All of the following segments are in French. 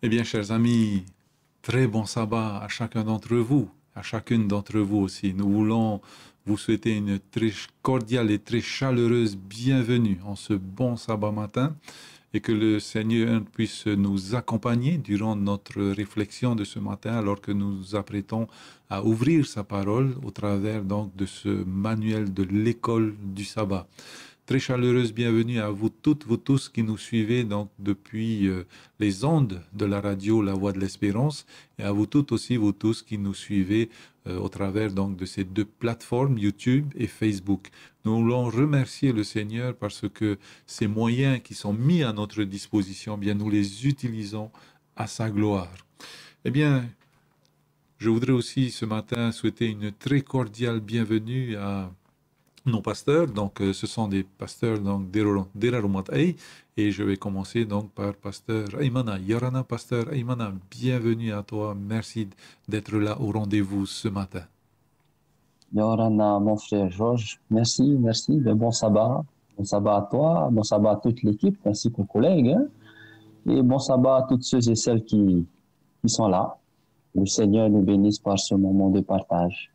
Eh bien, chers amis, très bon sabbat à chacun d'entre vous, à chacune d'entre vous aussi. Nous voulons vous souhaiter une très cordiale et très chaleureuse bienvenue en ce bon sabbat matin et que le Seigneur puisse nous accompagner durant notre réflexion de ce matin alors que nous nous apprêtons à ouvrir sa parole au travers donc de ce manuel de l'école du sabbat. Très chaleureuse bienvenue à vous toutes, vous tous qui nous suivez donc depuis les ondes de la radio La Voix de l'Espérance et à vous toutes aussi, vous tous qui nous suivez au travers donc de ces deux plateformes YouTube et Facebook. Nous voulons remercier le Seigneur parce que ces moyens qui sont mis à notre disposition, bien nous les utilisons à sa gloire. Eh bien, je voudrais aussi ce matin souhaiter une très cordiale bienvenue à nos pasteurs, donc ce sont des pasteurs donc d'Erarumat Ay, et je vais commencer donc par pasteur Aymana. Yorana, pasteur Aymana, bienvenue à toi, merci d'être là au rendez-vous ce matin. Yorana, mon frère Georges, merci. Bon sabbat à toi, bon sabbat à toute l'équipe ainsi qu'aux collègues, hein, et bon sabbat à toutes ceux et celles qui sont là. Le Seigneur nous bénisse par ce moment de partage.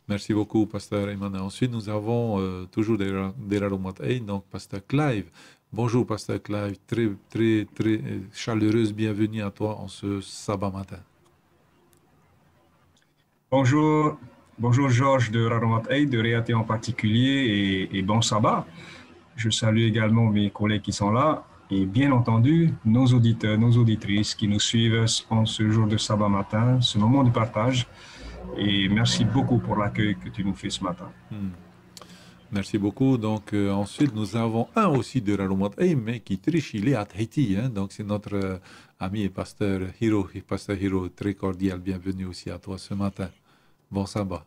Merci beaucoup, pasteur Aymana. Ensuite, nous avons toujours d'Erarumat Ay, donc pasteur Clive. Bonjour, pasteur Clive. Très chaleureuse bienvenue à toi en ce sabbat matin. Bonjour Georges de Raromat Ay, de Réaté en particulier, et bon sabbat. Je salue également mes collègues qui sont là et bien entendu nos auditeurs, nos auditrices qui nous suivent en ce jour de sabbat matin, ce moment de partage. Et merci beaucoup pour l'accueil que tu nous fais ce matin. Merci beaucoup. Donc, ensuite, nous avons un aussi de Raromat Ay, mais qui triche, il est à Tahiti. Hein? Donc, c'est notre ami et pasteur Hiro. Et pasteur Hiro, très cordial. Bienvenue aussi à toi ce matin. Bon sabbat.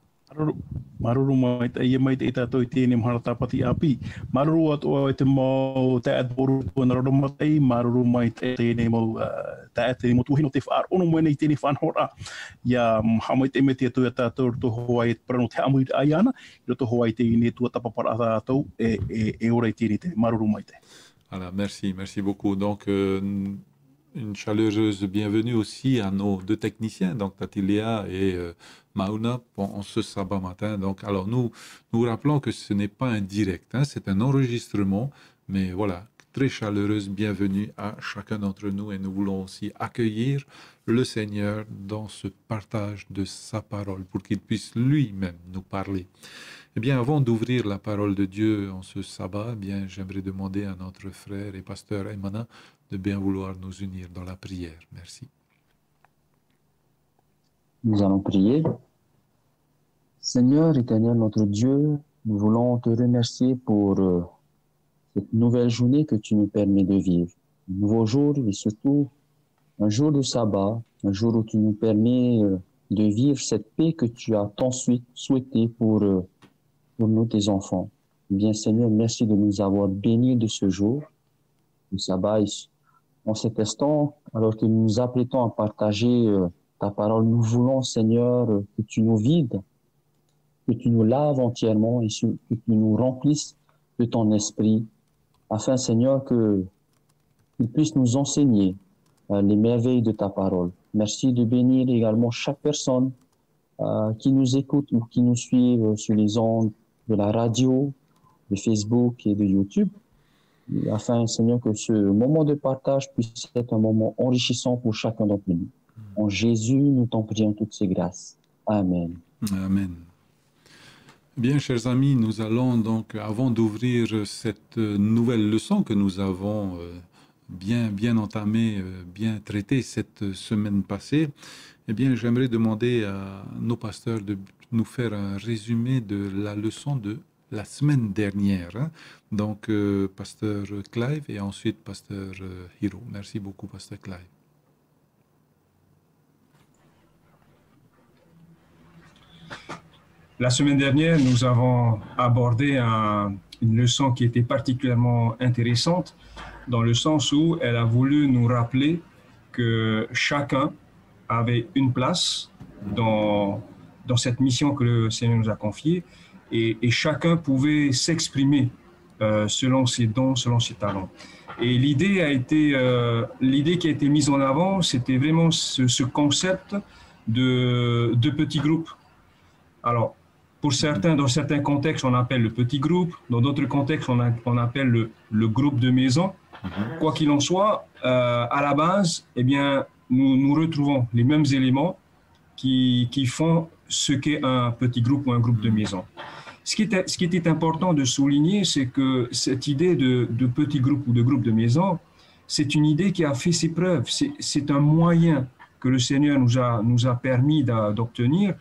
Maruru mai te ia mai te tātou I tēnei maharata pati api. Maruru atoa te mau te atboru tōna raromatai, maruru mai te tēnei mau te mo tuhino te whaarono mai nei tēnei whanhora. Ia hamai te me te atu tātou to Hawaii prano te amui ai ana, I to Hawaii te ine tua tapapara tātou e ora I tēnei te maruru mai te. Voilà, merci beaucoup. Donc, une chaleureuse bienvenue aussi à nos deux techniciens, donc Tatilia et Mauna, en ce sabbat matin. Donc, alors nous rappelons que ce n'est pas un direct, hein, c'est un enregistrement, mais voilà, très chaleureuse bienvenue à chacun d'entre nous et nous voulons aussi accueillir le Seigneur dans ce partage de sa parole pour qu'il puisse lui-même nous parler. Eh bien, avant d'ouvrir la parole de Dieu en ce sabbat, eh bien, j'aimerais demander à notre frère et pasteur Aymana de bien vouloir nous unir dans la prière. Merci. Nous allons prier. Seigneur éternel, notre Dieu, nous voulons te remercier pour cette nouvelle journée que tu nous permets de vivre. Un nouveau jour et surtout un jour de sabbat, un jour où tu nous permets de vivre cette paix que tu as tant souhaité pour nous, tes enfants. Eh bien, Seigneur, merci de nous avoir bénis de ce jour, le sabbat. En cet instant, alors que nous nous apprêtons à partager ta parole, nous voulons, Seigneur, que tu nous vides, que tu nous laves entièrement et que tu nous remplisses de ton esprit, afin, Seigneur, qu'il puisse nous enseigner les merveilles de ta parole. Merci de bénir également chaque personne qui nous écoute ou qui nous suit sur les ondes de la radio, de Facebook et de YouTube, afin, Seigneur, que ce moment de partage puisse être un moment enrichissant pour chacun d'entre nous. En Jésus, nous t'en prions toutes ces grâces. Amen. Amen. Bien, chers amis, nous allons donc, avant d'ouvrir cette nouvelle leçon que nous avons bien entamée, bien traitée cette semaine passée, eh bien, j'aimerais demander à nos pasteurs de nous faire un résumé de la leçon de la semaine dernière. Hein? Donc, pasteur Clive et ensuite pasteur Hiro. Merci beaucoup, pasteur Clive. La semaine dernière, nous avons abordé une leçon qui était particulièrement intéressante dans le sens où elle a voulu nous rappeler que chacun avait une place dans cette mission que le Seigneur nous a confiée et chacun pouvait s'exprimer selon ses dons, selon ses talents. Et l'idée qui a été mise en avant, c'était vraiment ce concept de petits groupes. Alors, pour certains, dans certains contextes, on appelle le petit groupe. Dans d'autres contextes, on appelle le groupe de maison. Quoi qu'il en soit, à la base, eh bien, nous retrouvons les mêmes éléments qui font ce qu'est un petit groupe ou un groupe de maison. Ce qui était important de souligner, c'est que cette idée de petit groupe ou de groupe de maison, c'est une idée qui a fait ses preuves. C'est un moyen que le Seigneur nous a permis d'obtenir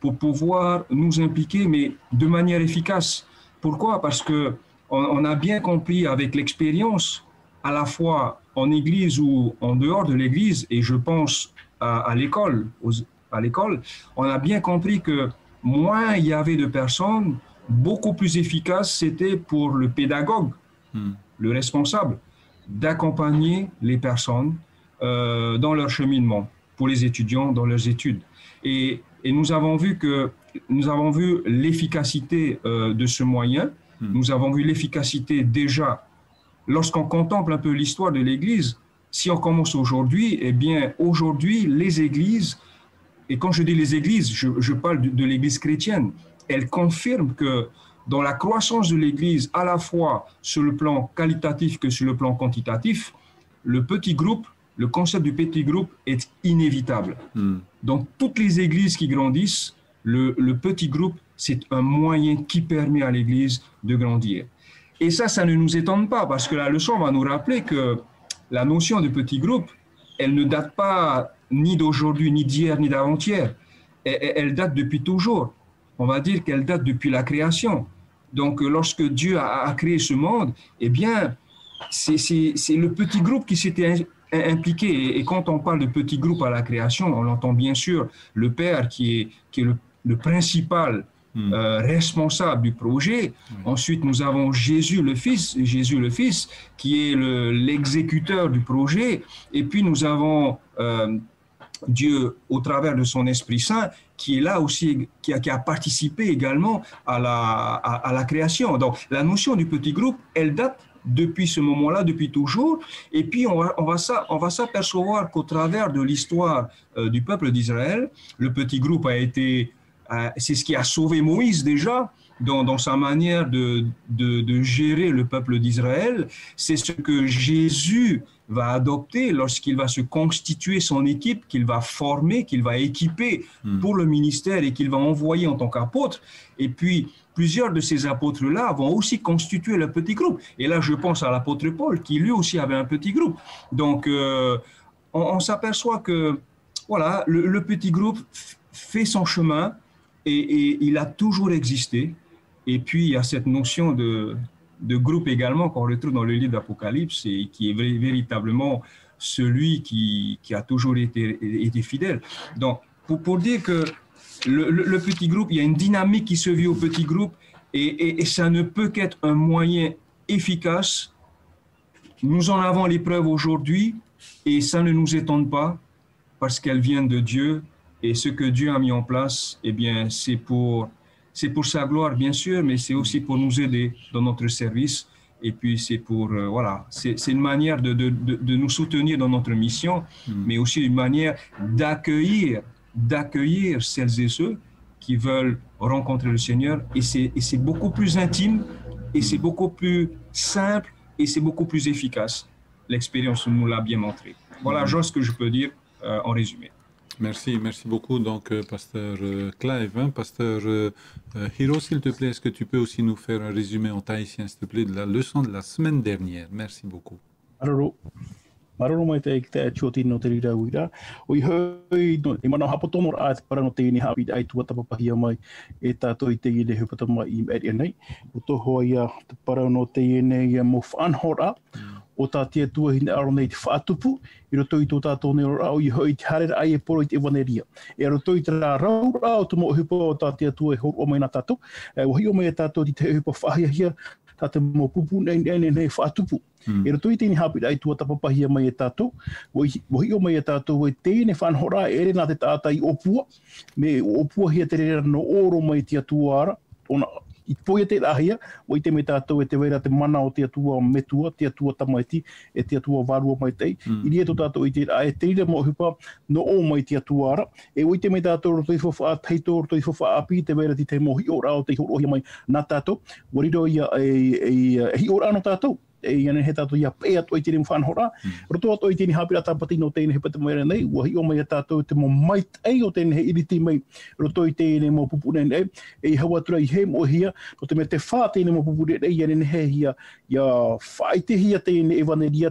pour pouvoir nous impliquer, mais de manière efficace. Pourquoi? Parce qu'on a bien compris avec l'expérience, à la fois en église ou en dehors de l'église, et je pense à l'école, on a bien compris que moins il y avait de personnes, beaucoup plus efficace c'était pour le pédagogue, le responsable, d'accompagner les personnes dans leur cheminement, pour les étudiants dans leurs études. Et nous avons vu l'efficacité de ce moyen. Nous avons vu l'efficacité déjà lorsqu'on contemple un peu l'histoire de l'Église. Si on commence aujourd'hui, eh bien aujourd'hui les églises, et quand je dis les églises, je parle de l'Église chrétienne, elles confirment que dans la croissance de l'Église, à la fois sur le plan qualitatif que sur le plan quantitatif, le petit groupe, le concept du petit groupe est inévitable. Dans toutes les églises qui grandissent, le petit groupe, c'est un moyen qui permet à l'Église de grandir. Et ça ne nous étonne pas, parce que la leçon va nous rappeler que la notion de petit groupe, elle ne date pas ni d'aujourd'hui, ni d'hier, ni d'avant-hier. Elle date depuis toujours. On va dire qu'elle date depuis la création. Donc, lorsque Dieu a créé ce monde, eh bien, c'est le petit groupe qui s'était impliqué. Et quand on parle de petit groupe à la création, on entend bien sûr le Père qui est le principal responsable du projet. Ensuite, nous avons Jésus le Fils, qui est l'exécuteur du projet. Et puis, nous avons Dieu, au travers de son Esprit Saint, qui est là aussi, qui a participé également à la création. Donc, la notion du petit groupe, elle date depuis ce moment-là, depuis toujours. Et puis, on va s'apercevoir qu'au travers de l'histoire du peuple d'Israël, le petit groupe c'est ce qui a sauvé Moïse déjà, dans sa manière de gérer le peuple d'Israël. C'est ce que Jésus va adopter lorsqu'il va se constituer son équipe, qu'il va former, qu'il va équiper pour le ministère et qu'il va envoyer en tant qu'apôtre. Et puis, plusieurs de ces apôtres-là vont aussi constituer le petit groupe. Et là, je pense à l'apôtre Paul, qui lui aussi avait un petit groupe. Donc, on s'aperçoit que voilà, le petit groupe fait son chemin et il a toujours existé. Et puis, il y a cette notion de groupe également qu'on retrouve dans le livre d'Apocalypse et qui est véritablement celui qui a toujours été fidèle. Donc, pour dire que le petit groupe, il y a une dynamique qui se vit au petit groupe et ça ne peut qu'être un moyen efficace. Nous en avons les preuves aujourd'hui et ça ne nous étonne pas parce qu'elles viennent de Dieu et ce que Dieu a mis en place, eh bien, c'est pour sa gloire, bien sûr, mais c'est aussi pour nous aider dans notre service. Et puis, c'est pour, voilà, c'est une manière de nous soutenir dans notre mission, mais aussi une manière d'accueillir celles et ceux qui veulent rencontrer le Seigneur. Et c'est beaucoup plus intime, et c'est beaucoup plus simple, et c'est beaucoup plus efficace. L'expérience nous l'a bien montré. Voilà, Jean, ce que je peux dire en résumé. Merci beaucoup, donc, Pasteur Clive. Pasteur Hiro, s'il te plaît, est-ce que tu peux aussi nous faire un résumé en tahitien, s'il te plaît, de la leçon de la semaine dernière? Merci beaucoup. Maroro mai te te choti no te rira uira o i hoi no e mana hapo tono a te para no te ni hapi ai tua tapa pahia mai e tato i te i le hupata mai i eri nei o to hoia te para no te nei mo fanhora o ta te tua hina aro nei te whaatupu i roto i tō tātou nei ora o i hoi te harera ai e poro i te waneria e roto i te rā raura o te mo hupa o ta te tua e horo o mai na tātou o hi o mai tātou i te hupa whahia hia tā te mo pupu nei whaatupu. E roto i tēni hapira ai tua tapapahia mai e tātou. Wahi o mai e tātou e tēne whanhora ere nā te tātai opua. Me opua hia te rera no oro mai te atua ara. I poia te ahia, o I te me tātou e te weira te mana o te atua metua, te atua tamaiti, e te atua varua mai tei. I ria tō tātou I te a e te rira mo hupa no o mai te atua ara. E o I te me tātou roto I whawha teito, roto I whawha api, te weira ti te mo hi ora o te horohia mai nā tātou. Wariro ia hi ora ano tātou. E ia he tātou ia pēa toi tēne mwhanhora. Roto atoi tēne hapira tāpati no tēne he pata mwere nei, ua hi o mai a tātou te mo mait ei o tēne he iriti mai, roto I tēne mo pupune nei, e hawa tura I he mo hia, no te me te whā tēne mo pupune nei, ia nene he hia, ia whaite hia tēne e waneria,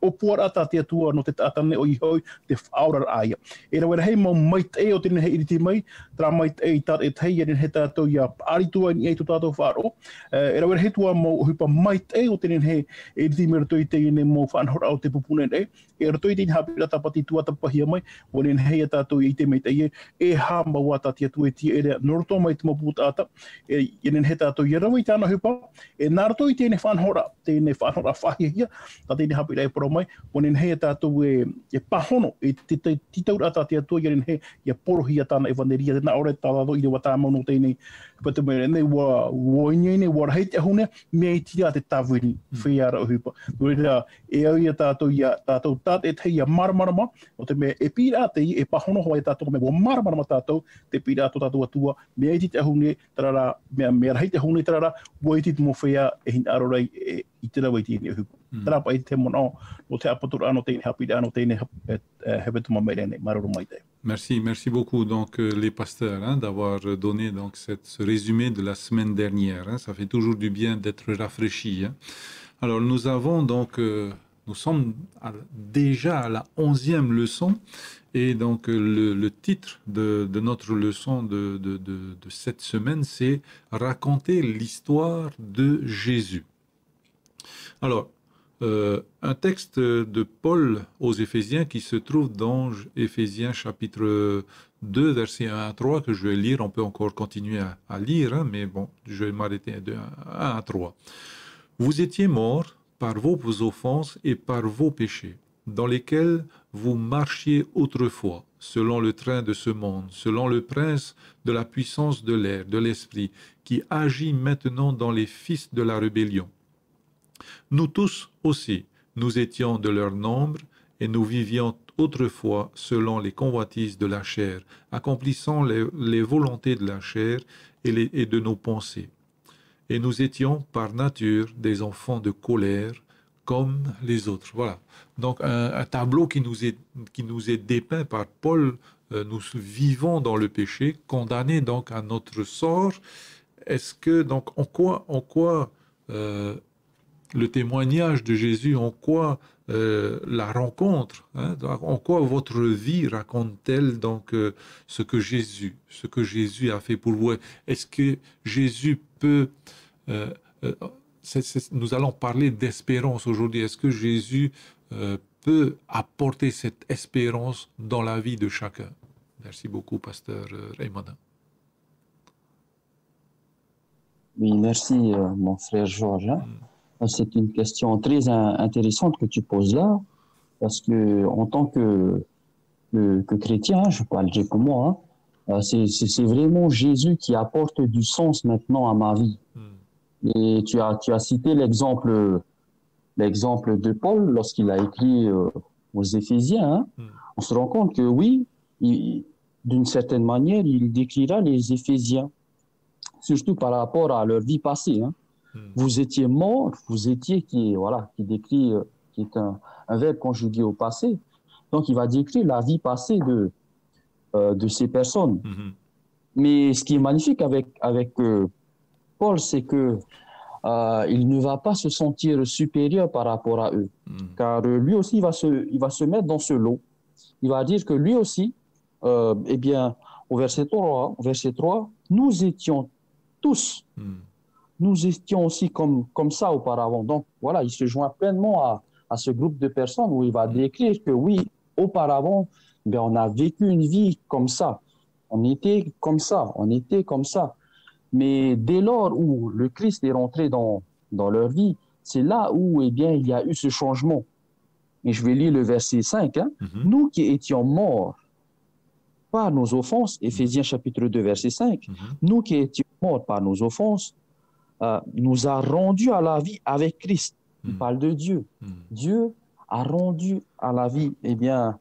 o puara ata te atua no te tātane o I hoi, te whaura aia. E rawera hei mo mait ei o tēne he iriti mai, tra mait ei tāt e tei, ia nene he tātou ia aritua ni ei tō tātou whāro, e rawera he tua mo hupa mait ei o tēne he e riti me rato I te ine mō whanhora o te pupune nei, e rato I te hapira tapati tua tapahia mai, o nen hei a tātou I te mei te e hāma wata tia tu e tia e rea noroto mai te mapu tāta, e nen he tātou I rawa I tāna hupa, e nā rato I tēne whanhora whahia hia, tā tēne hapira e poro mai, o nen hei a tātou e pahono, e titaura ata tia tua, nen hei ia porohia tāna e waneria, tēnā ore tātado I rewa tāmano tēne, pata mea nei wa inene, wa rahei te ahune, mea I tira te tāwini, whiara o hupa. Nō e au ia tātou tāt e tei ia maramarama, o te mea e pira te I, e pahono hoa e tātou mea, wa maramarama tātou, te pira to tātou atua, mea I te ahune, tarara, mea rahei te ahune, tarara, wa I te mo whia e hin arorei I te rawa I tēne o hupa. Tara pa I te mono, no te apatura ano tēne hapira ano tēne hepetuma meirene, maroro mai te. Merci beaucoup donc les pasteurs d'avoir donné donc ce résumé de la semaine dernière. Ça fait toujours du bien d'être rafraîchi. Alors nous avons donc, nous sommes déjà à la 11e leçon et donc le titre de notre leçon de cette semaine, c'est raconter l'histoire de Jésus. Alors, un texte de Paul aux Éphésiens qui se trouve dans Éphésiens chapitre 2, versets 1 à 3, que je vais lire. On peut encore continuer à lire, mais bon, je vais m'arrêter de 1 à 3. Vous étiez morts par vos offenses et par vos péchés, dans lesquels vous marchiez autrefois, selon le train de ce monde, selon le prince de la puissance de l'air, de l'esprit, qui agit maintenant dans les fils de la rébellion. Nous tous aussi, nous étions de leur nombre et nous vivions autrefois selon les convoitises de la chair, accomplissant les volontés de la chair et de nos pensées. Et nous étions par nature des enfants de colère comme les autres. Voilà. Donc un tableau qui nous est dépeint par Paul. Nous vivons dans le péché, condamnés donc à notre sort. Est-ce que donc en quoi le témoignage de Jésus, en quoi la rencontre, en quoi votre vie raconte-t-elle donc ce que Jésus a fait pour vous? Est-ce que Jésus peut... nous allons parler d'espérance aujourd'hui. Est-ce que Jésus peut apporter cette espérance dans la vie de chacun? Merci beaucoup, pasteur Raymond. Oui, merci mon frère Georges. C'est une question très intéressante que tu poses là, parce que en tant que chrétien, je parle pour moi, c'est vraiment Jésus qui apporte du sens maintenant à ma vie. Et tu as cité l'exemple de Paul lorsqu'il a écrit aux Éphésiens. On se rend compte que oui, d'une certaine manière, il décrira les Éphésiens, surtout par rapport à leur vie passée. Vous étiez morts, qui décrit, qui est un verbe conjugué au passé. Donc, il va décrire la vie passée de ces personnes. Mais ce qui est magnifique avec Paul, c'est que il ne va pas se sentir supérieur par rapport à eux, car lui aussi, il va se mettre dans ce lot. Il va dire que lui aussi, au verset 3, nous étions tous. Nous étions aussi comme ça auparavant. Donc, voilà, il se joint pleinement à ce groupe de personnes où il va décrire que oui, auparavant, on a vécu une vie comme ça. On était comme ça. Mais dès lors où le Christ est rentré dans leur vie, c'est là où, il y a eu ce changement. Et je vais lire le verset 5. Nous qui étions morts par nos offenses, Éphésiens chapitre 2, verset 5, nous qui étions morts par nos offenses, nous a rendus à la vie avec Christ. Il Mm. parle de Dieu. Mm. Dieu a rendu à la vie, eh bien,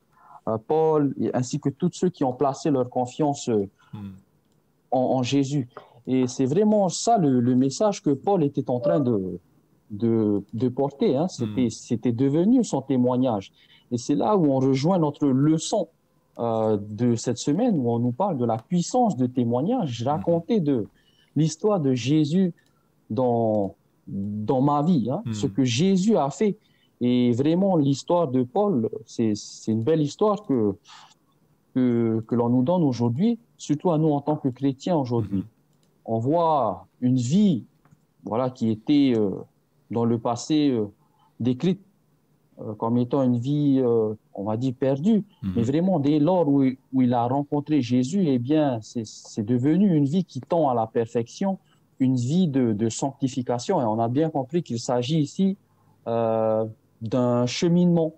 Paul ainsi que tous ceux qui ont placé leur confiance Mm. en Jésus. Et c'est vraiment ça le message que Paul était en train de porter. Hein. C'était devenu son témoignage. Et c'est là où on rejoint notre leçon de cette semaine, où on nous parle de la puissance de témoignage, raconter de l'histoire de Jésus dans ma vie, hein, ce que Jésus a fait. Et vraiment, l'histoire de Paul, c'est une belle histoire que l'on nous donne aujourd'hui, surtout à nous en tant que chrétiens aujourd'hui. On voit une vie voilà, qui était dans le passé décrite comme étant une vie, on va dire, perdue. Mais vraiment, dès lors où il a rencontré Jésus, eh bien, c'est devenu une vie qui tend à la perfection, une vie de sanctification. Et on a bien compris qu'il s'agit ici d'un cheminement.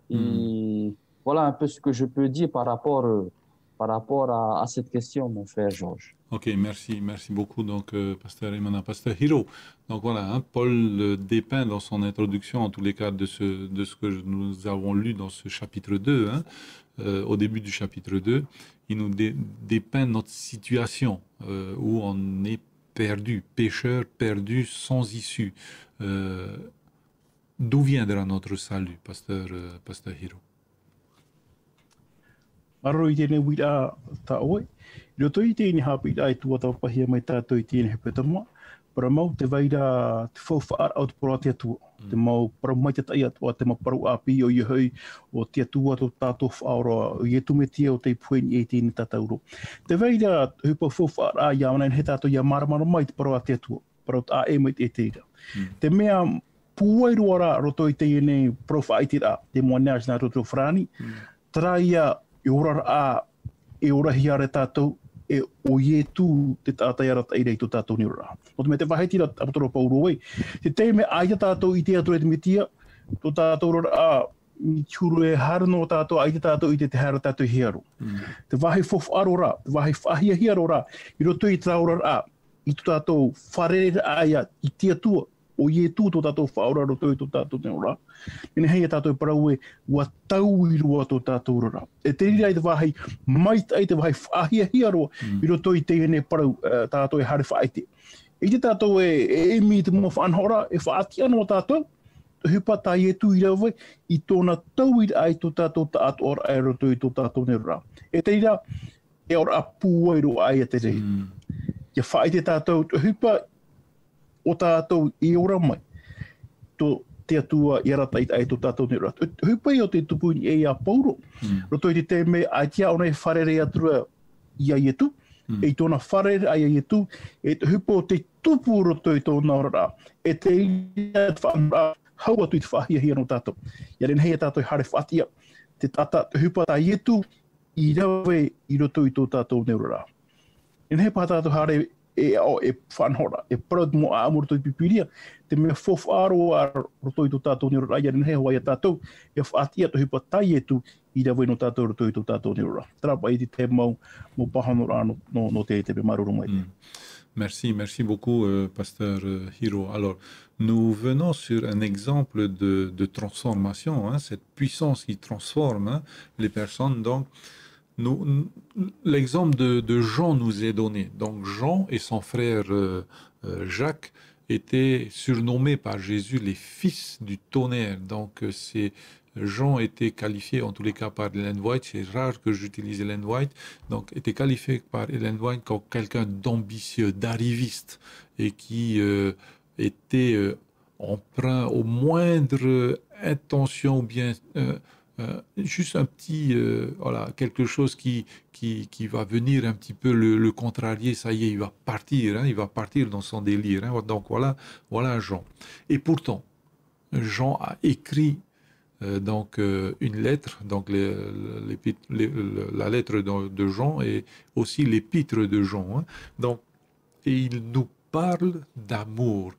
Et voilà un peu ce que je peux dire par rapport à cette question, mon frère Georges. Ok, merci beaucoup, donc, Pasteur Imana, Pasteur Hiro. Donc voilà, hein, Paul dépeint dans son introduction, en tous les cas, de ce que nous avons lu dans ce chapitre 2, hein, au début du chapitre 2, il nous dépeint notre situation où on est perdu, pécheur perdu, sans issue. D'où viendra notre salut, Pasteur Hiro? Maro I tēnei wira tā oe. I roto I tēnei hapi I tua tau pahia mai tātou I tēnei hepe tamua. Para mau te waira te whauwhaara au te pora te atua. Te mau para mai te tai atua, te mau paru api o I hui o te atua to tātou whaora o I etumetia o te pueni E tēnei tātauro. Te waira hupa whauwhaara a iawana he tātou ia maramara mai te paru a te atua. Paru a e mai te tēra. Te mea puairu ara roto I tēnei profaitira te moanea sina roto whrani. Traia e ora a e ora hiare tātou e o ietu te tātai ara tairei to tātou ni ora. O te me te waheti ra apatoro pauroi. Te teime aia tātou I te ature te mitia, to tātou ora a I turu e harno tātou aia tātou I te hara tātou hiaro. Te wahi fofu ra, te wahi whahia hiaro ra, I roto I traura a, I to tātou wharere aia I te atua, o ietu to tātou whaora roto I to tātou te ora. Ine hei tātou parau e ua tau I rua to tātou rora. E te rira I te wahi maitai te wahi whahia hiaroa I roto I te ene parau tātou e hare whaite. I te tātou e mi te mua whanhora e whaati anō tātou. Te hupa tā ietu I rawe I tōna tau I ai to tātou tātou ora ai roto I to tātou ne rora. E te rira e ora a pūairo ai a te rei. Ia whaite tātou te hupa o tātou I ora mai. To te atua I rata I to tātou ne rata. Hupai o te tupuni e a pauro. Roto I te teme a tia ona e wharere atua I a ietu. E tōna wharere a ietu. E te hupa o te tupu roto I tōna ora. E te ia whanra hau atu I te whahia hia no tātou. Ia ren hei tātou hare whatia. Te tata te hupa tā ietu I rawe I roto I tō tātou ne ora. Ren hei pā tātou hare e whanhora, e parau mo a amur toi pipiria, te mea whofaro a roto I tō tātou nero raia, rin hea hoa I a tātou, e whaatia to hipa tai etu I rawe no tātou roto I tō tātou nero ra. Trapa I te mau mo pahano rā no te me maruru mai. Merci beaucoup, Pasteur Hiro. Alors, nous venons sur un exemple de transformation, hein, cette puissance qui transforme hein, les personnes. Donc, l'exemple de Jean nous est donné. Donc Jean et son frère Jacques étaient surnommés par Jésus les fils du tonnerre. Donc Jean était qualifié, en tous les cas par Ellen White, c'est rare que j'utilise Ellen White, donc était qualifié par Ellen White comme quelqu'un d'ambitieux, d'arriviste, et qui était emprunt aux moindres intentions ou bien... juste un petit, voilà, quelque chose qui va venir un petit peu le contrarier, ça y est, il va partir dans son délire. Hein. Donc voilà Jean. Et pourtant, Jean a écrit donc une lettre, donc la lettre de Jean et aussi l'épître de Jean. Hein. Donc, et il nous parle d'amour.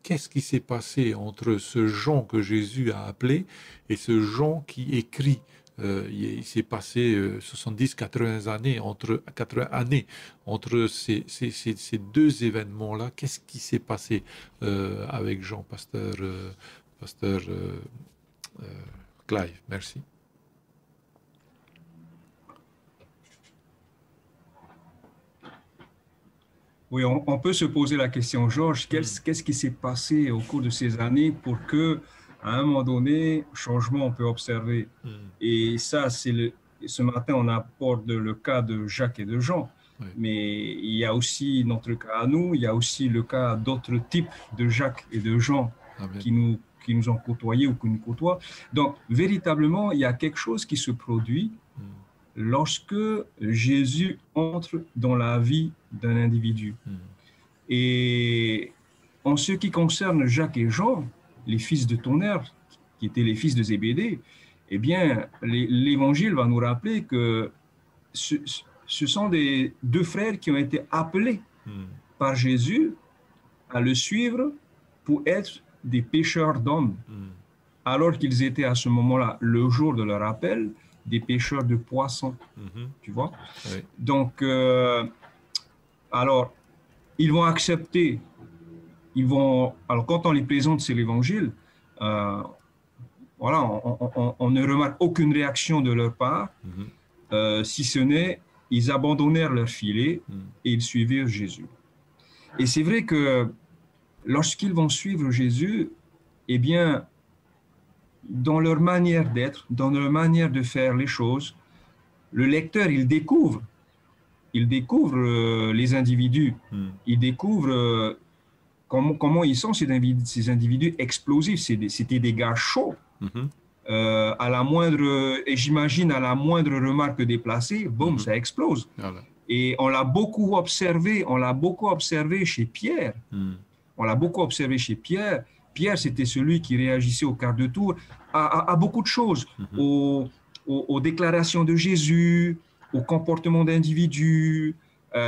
Qu'est-ce qui s'est passé entre ce Jean que Jésus a appelé et ce Jean qui écrit il s'est passé 70-80 années entre ces deux événements-là. Qu'est-ce qui s'est passé avec Jean, pasteur Clive? Merci. Oui, on peut se poser la question, Georges, qu'est-ce qui s'est passé au cours de ces années pour que, à un moment donné, changement on peut observer. Et ça, ce matin, on aborde le cas de Jacques et de Jean. Oui. Mais il y a aussi notre cas à nous, il y a aussi le cas d'autres types de Jacques et de Jean qui nous ont côtoyés ou qui nous côtoient. Donc, véritablement, il y a quelque chose qui se produit lorsque Jésus entre dans la vie d'un individu. Et en ce qui concerne Jacques et Jean, les fils de Tonnerre, qui étaient les fils de Zébédée, eh bien, l'Évangile va nous rappeler que ce sont des deux frères qui ont été appelés par Jésus à le suivre pour être des pêcheurs d'hommes, alors qu'ils étaient à ce moment-là, le jour de leur appel, des pêcheurs de poissons, tu vois. Oui. Donc, alors, ils vont accepter, alors quand on les présente sur l'Évangile, voilà, on ne remarque aucune réaction de leur part, si ce n'est, ils abandonnèrent leur filet et ils suivirent Jésus. Et c'est vrai que lorsqu'ils vont suivre Jésus, eh bien, dans leur manière d'être, dans leur manière de faire les choses, le lecteur, il découvre les individus, il découvre comment ils sont, ces individus explosifs. C'était des gars chauds. À la moindre, et j'imagine à la moindre remarque déplacée, boum, ça explose. Voilà. Et on l'a beaucoup observé chez Pierre. On l'a beaucoup observé chez Pierre. Pierre, c'était celui qui réagissait au quart de tour à beaucoup de choses, aux déclarations de Jésus, au comportement d'individus.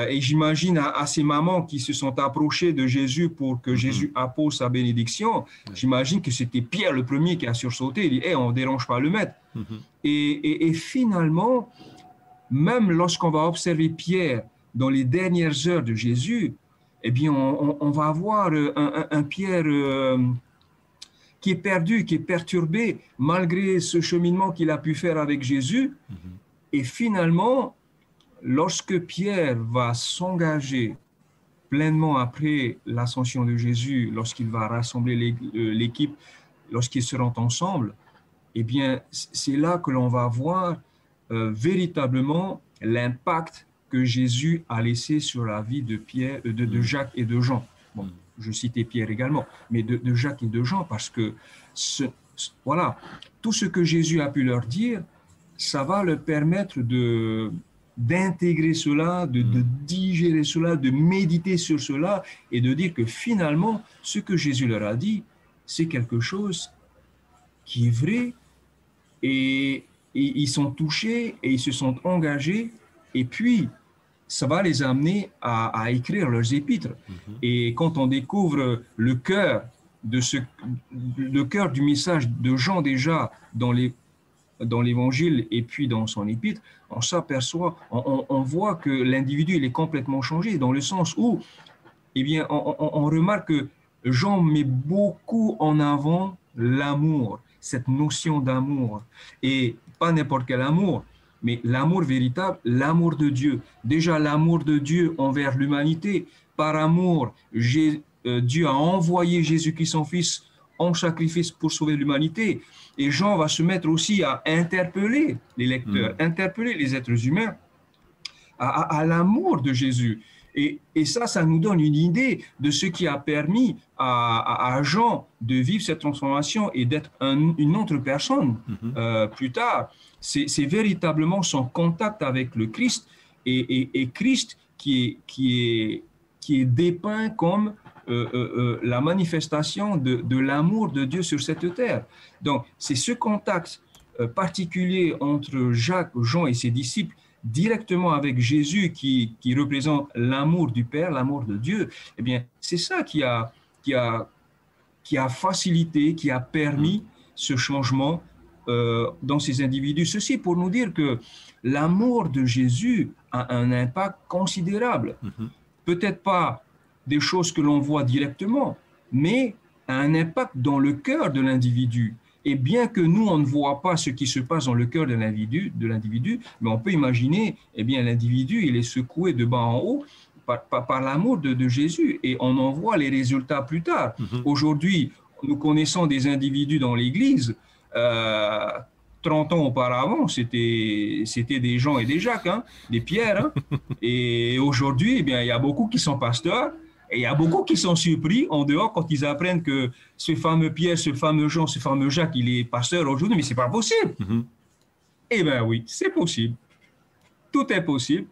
Et j'imagine à ces mamans qui se sont approchées de Jésus pour que Jésus appose sa bénédiction, j'imagine que c'était Pierre le premier qui a sursauté. Il dit hey, on ne dérange pas le maître. Et finalement, même lorsqu'on va observer Pierre dans les dernières heures de Jésus, eh bien, on va avoir un Pierre qui est perdu, qui est perturbé, malgré ce cheminement qu'il a pu faire avec Jésus. Et finalement, lorsque Pierre va s'engager pleinement après l'ascension de Jésus, lorsqu'il va rassembler l'équipe, lorsqu'ils seront ensemble, eh bien, c'est là que l'on va voir véritablement l'impact que Jésus a laissé sur la vie de Pierre, de Jacques et de Jean. Bon, je citais Pierre également, mais de Jacques et de Jean, parce que voilà, tout ce que Jésus a pu leur dire, ça va leur permettre d'intégrer cela, de digérer cela, de méditer sur cela et de dire que finalement, ce que Jésus leur a dit, c'est quelque chose qui est vrai et ils sont touchés et ils se sont engagés et puis ça va les amener à écrire leurs épîtres. Et quand on découvre le cœur du message de Jean déjà dans l'Évangile et puis dans son épître, on s'aperçoit, on voit que l'individu il est complètement changé dans le sens où, eh bien, on remarque que Jean met beaucoup en avant l'amour, cette notion d'amour, et pas n'importe quel amour, mais l'amour véritable, l'amour de Dieu. Déjà l'amour de Dieu envers l'humanité. Par amour, Dieu a envoyé Jésus-Christ, son Fils, en sacrifice pour sauver l'humanité. Et Jean va se mettre aussi à interpeller les lecteurs, interpeller les êtres humains à l'amour de Jésus. Et ça nous donne une idée de ce qui a permis à Jean de vivre cette transformation et d'être une autre personne plus tard. C'est véritablement son contact avec le Christ et Christ qui est dépeint comme la manifestation de l'amour de Dieu sur cette terre. Donc, c'est ce contact particulier entre Jacques, Jean et ses disciples directement avec Jésus qui représente l'amour du Père, l'amour de Dieu. Eh bien, c'est ça qui a facilité, qui a permis ce changement dans ces individus. Ceci pour nous dire que l'amour de Jésus a un impact considérable. Peut-être pas des choses que l'on voit directement, mais a un impact dans le cœur de l'individu. Et bien que nous, on ne voit pas ce qui se passe dans le cœur de l'individu, mais on peut imaginer, eh bien, l'individu, il est secoué de bas en haut par l'amour de Jésus, et on en voit les résultats plus tard. Aujourd'hui, nous connaissons des individus dans l'Église, 30 ans auparavant, c'était des Jean et des Jacques, hein, des Pierre. Hein. Et aujourd'hui, eh bien, il y a beaucoup qui sont pasteurs, et il y a beaucoup qui sont surpris en dehors quand ils apprennent que ce fameux Pierre, ce fameux Jean, ce fameux Jacques, il est pasteur aujourd'hui, mais c'est pas possible. Eh bien oui, c'est possible. Tout est possible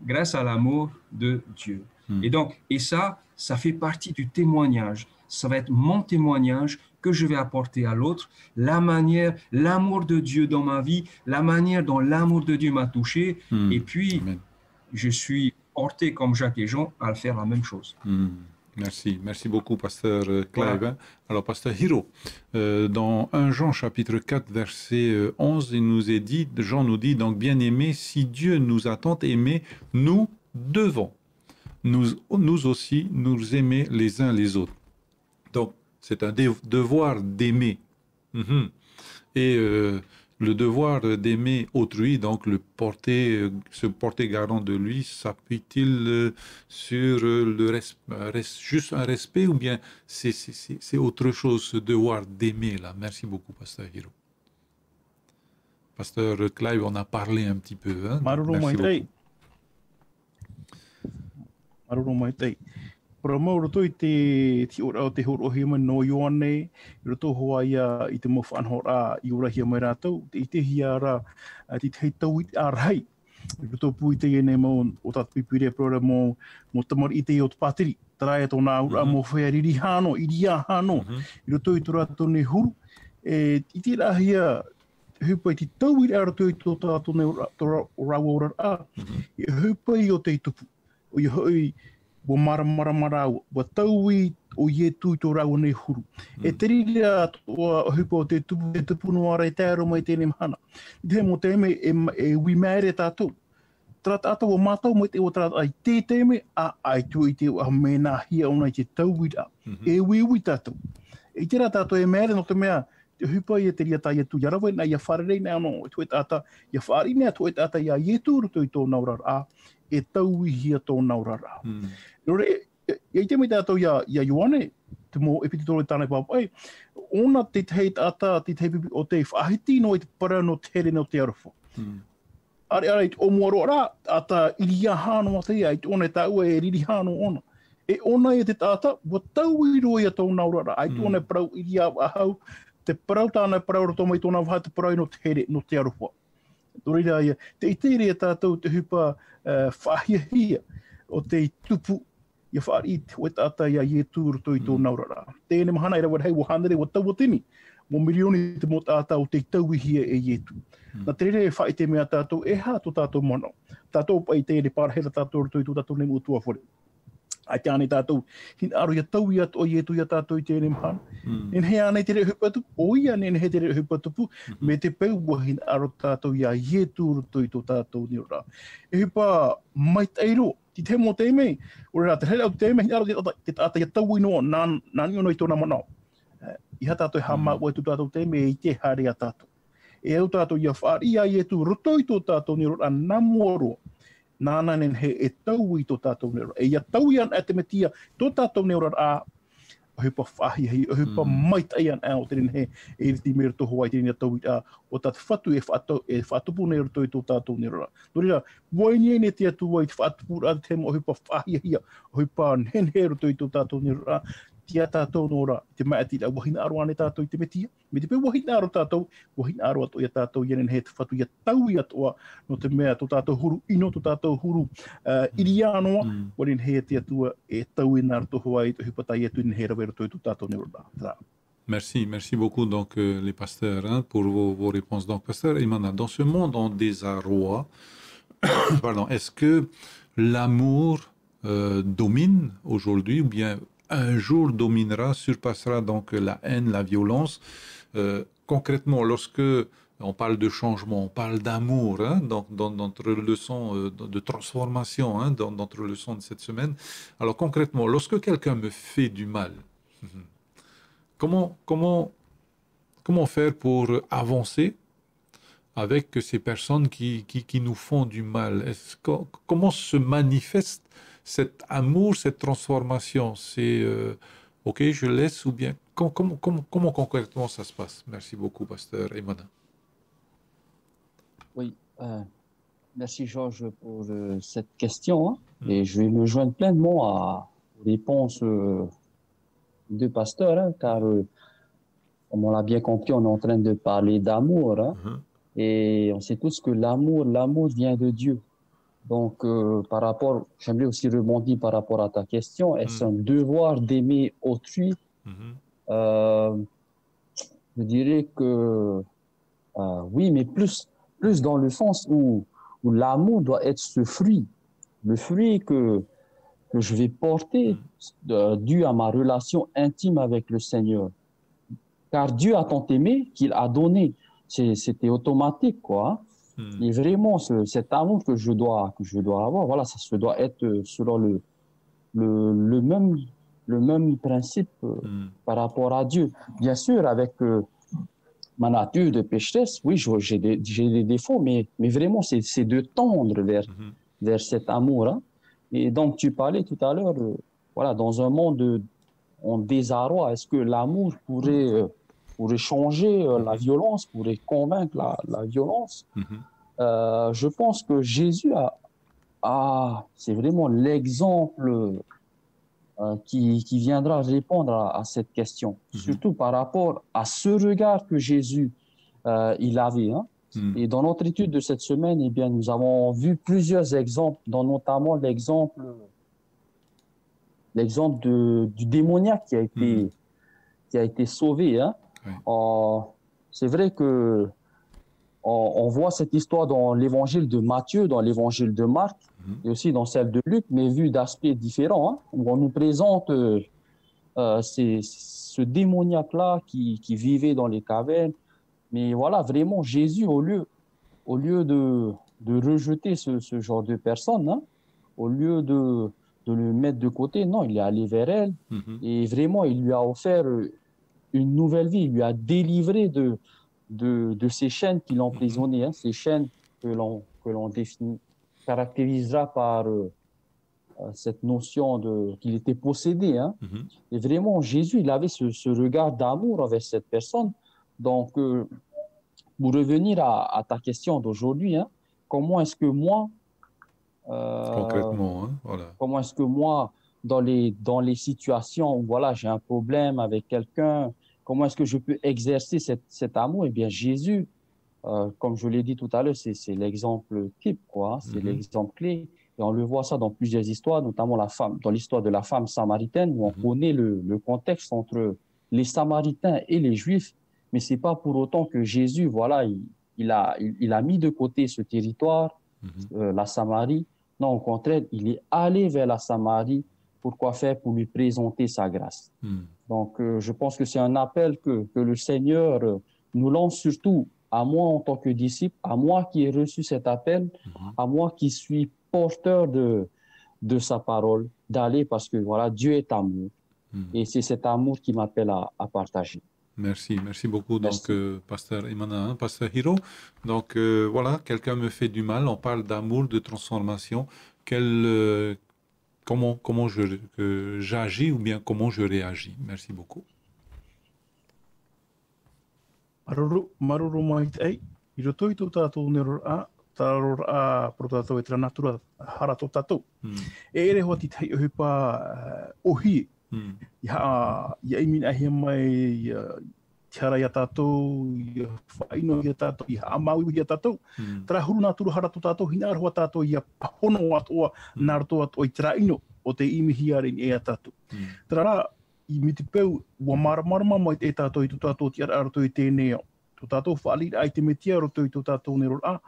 grâce à l'amour de Dieu. Et donc, ça fait partie du témoignage. Ça va être mon témoignage que je vais apporter à l'autre, l'amour de Dieu dans ma vie, la manière dont l'amour de Dieu m'a touché, et puis je suis porté comme Jacques et Jean à faire la même chose. Merci beaucoup, pasteur Clive. Voilà. Alors, pasteur Hiro, dans 1 Jean chapitre 4, verset 11, il nous est dit, Jean nous dit, donc bien aimés, si Dieu nous a tant aimés, nous devons, nous aussi, nous aimer les uns les autres. Donc, c'est un devoir d'aimer. Et le devoir d'aimer autrui, donc se porter garant de lui, s'appuie-t-il sur juste un respect, ou bien c'est autre chose, ce devoir d'aimer là? Merci beaucoup, pasteur Hiro. Pasteur Clive, on a parlé un petit peu. Hein? Merci beaucoup. Promo roto I te ora o te horohi ma no yoane roto hoaia I te mofan hora I ora hia mai rātou I te hiara te hei tau I ārhai roto pui te ene mo o tatu pipire programo mo tamar I te o te pātiri tarai ato nā ura mo whea riri hano I ria hano I roto I tura ato ne huru I te rahia hupai te tau I roto I tō tātou ne rau ora I hupai o te tupu o I hoi Wa mara wa taui o ye tui tō rau nei huru. E te rira o hupa o te tupu no ara e tēro mai tēnei mahana. I te mo te me e wi mēre tātou. Trat ata o mātou mai te o trat ai te teme a ai tui te o mena hia ona I te taui ra. E wi tātou. E te rā tātou e mēre no te mea te hupa I te ria tā ia tu yarawai na ia wharerei na ano e tue tāta ia whaari nea tue tāta ia ie tūrutu I tō naura rā. E taui hia tō naura rā. Nore, e te mei tātou ia Ioane, te mō epiti tōroi tānei pāpai, ona te tei tāta, te tei pipi o te whahiti no I te para no tere no te arofo. Are, o muaro rā, ata iria hāno a te ia, I te ona e tāua e riri hāno ona. E ona e te tāta, wa taui roi a tō naura rā, ai te ona e parau iria ahau, te parau tānei parau roto mai tōna whaha te parau no tere no te arofo. Torira ia, te itere e tātou te hupa whahia o te tupu ia whaari te o tāta ia ie tūruto I tō naura rā. Tēne mahana e rawa hei wa hanere wa tau o tini, mo milioni te mo tāta o te tauihia e ie tū. Nā te rere e whai te mea tātou e hā tō tātou mana. Tātou pai tēne pārhera tātou roto I tō tātou nemu o tua whare. Ai te ane tātou, hin aro ia tau ia o ie tū ia tātou I tēne mahana. Nen he ane te rere hupatupu, o ia nen he te rere hupatupu, me te peu wa hin aro tātou ia ie tūruto I tō tātou ni rā. E hupa mai teiro, ti te mo te mei, o rā te hele au te mei, hin aro te tātou ia tau inoa, nāni ono I tōna manao. Iha tātou hama ua tu tātou te mei I te hare a tātou. E au tātou ia whaari ia ie tū roto I tō tātou ni rā, namoro. Nāna nen he e tau I tō tātou neura. E ia tau ian e te metia tō tātou neura a o hupa whahi hei, o hupa maitai an au te nen he e riti mera tō Hawaii te nen tau I a o tātou whatu e whatupu neura tō I tō tātou neura. Nōrira, waini e ne te atua I te whatupu a te mo o hupa whahi hei, o hupa nenhero tō I tō tātou neura. Tia tātou nōra, te mai ati la wahina aro ane tātou I te metia. Me te pe wahina aro tātou, wahina aro ato ia tātou ianen he te whatu ia tau ia toa no te mea tō tātou huru ino, tō tātou huru irianoa, wanen he te atua e tau ina ato Hawaii, te hupatai atu inen he rawera tō tātou neura. Merci beaucoup donc les pasteurs hein, pour vos réponses. Donc pasteur Imana, dans ce monde en désarroi, pardon, est-ce que l'amour domine aujourd'hui ou bien un jour dominera, surpassera donc la haine, la violence. concrètement, lorsque on parle de changement, on parle d'amour, hein, dans notre leçon de transformation, hein, dans notre leçon de cette semaine. Alors concrètement, lorsque quelqu'un me fait du mal, comment faire pour avancer avec ces personnes qui nous font du mal? Comment se manifeste cet amour, cette transformation? C'est OK, je laisse, ou bien comment concrètement ça se passe? Merci beaucoup, Pasteur Imana. Oui, merci Georges pour cette question, hein. Et je vais me joindre pleinement aux réponses de Pasteur, hein, car comme on l'a bien compris, on est en train de parler d'amour, hein. Et on sait tous que l'amour vient de Dieu. Donc, par rapport, j'aimerais aussi rebondir par rapport à ta question, est-ce un devoir d'aimer autrui? Je dirais que oui, mais plus dans le sens où l'amour doit être ce fruit, le fruit que je vais porter dû à ma relation intime avec le Seigneur. Car Dieu a tant aimé qu'il a donné. C'était automatique, quoi. Et vraiment, cet amour que je dois avoir, voilà, ça doit être selon le même principe par rapport à Dieu. Bien sûr, avec ma nature de pécheresse, oui, j'ai des défauts, mais vraiment, c'est de tendre vers cet amour, hein. Et donc, tu parlais tout à l'heure, voilà, dans un monde en désarroi, est-ce que l'amour pourrait changer la violence, pourrait convaincre la violence? Je pense que Jésus c'est vraiment l'exemple qui viendra répondre à cette question, surtout par rapport à ce regard que Jésus il avait, hein. Et dans notre étude de cette semaine, eh bien, nous avons vu plusieurs exemples, dont notamment l'exemple du démoniaque qui a été sauvé, hein. Oui. C'est vrai que on voit cette histoire dans l'évangile de Matthieu, dans l'évangile de Marc, et aussi dans celle de Luc, mais vu d'aspects différents, hein, où on nous présente ce démoniaque-là qui vivait dans les cavernes. Mais voilà, vraiment, Jésus, au lieu de rejeter ce genre de personnes, hein, au lieu de le mettre de côté, non, il est allé vers elle, et vraiment, il lui a offert une nouvelle vie, il lui a délivré de ces chaînes qui l'emprisonnaient, hein, ces chaînes que l'on caractérisera par cette notion qu'il était possédé, hein. Et vraiment, Jésus, il avait ce regard d'amour envers cette personne. Donc, pour revenir à ta question d'aujourd'hui, hein, comment est-ce que moi, concrètement, hein, voilà. Comment est-ce que moi, dans les situations où voilà, j'ai un problème avec quelqu'un, comment est-ce que je peux exercer cet amour? Eh bien, Jésus, comme je l'ai dit tout à l'heure, c'est l'exemple type, quoi. C'est l'exemple clé. Et on le voit ça dans plusieurs histoires, notamment dans l'histoire de la femme samaritaine, où on connaît le contexte entre les Samaritains et les Juifs. Mais c'est pas pour autant que Jésus, voilà, il a mis de côté ce territoire, la Samarie. Non, au contraire, il est allé vers la Samarie. Pourquoi faire? Pour lui présenter sa grâce. Donc, je pense que c'est un appel que le Seigneur nous lance, surtout à moi en tant que disciple, à moi qui ai reçu cet appel, à moi qui suis porteur de sa parole, d'aller parce que voilà, Dieu est amour. Et c'est cet amour qui m'appelle à partager. Merci beaucoup. Merci. Donc, Pasteur Imana, hein, Pasteur Hiro. Donc, voilà, quelqu'un me fait du mal. On parle d'amour, de transformation. Comment j'agis ou bien comment je réagis? Merci beaucoup. Maruru mai ai i roto I tō tātou nero a tāro a pro tātou e tranatura hara tō tātou. E ere hoa ti tai ohipa ohi. Ia imina hia mai tiara ia tātou, ia whaino ia tātou, ia amaui ia tātou. Tara huru nā turu hara tō tātou, hina arhoa tātou ia pahono atoa nā rato atoa I taraino o te imihi are ni ea tātou. Tara I miti peu, ua maramarama mai e tātou I tō tātou ti ara arato I tēnei au. Tō tātou whaalira ai te metia roto I tō tātou nero a.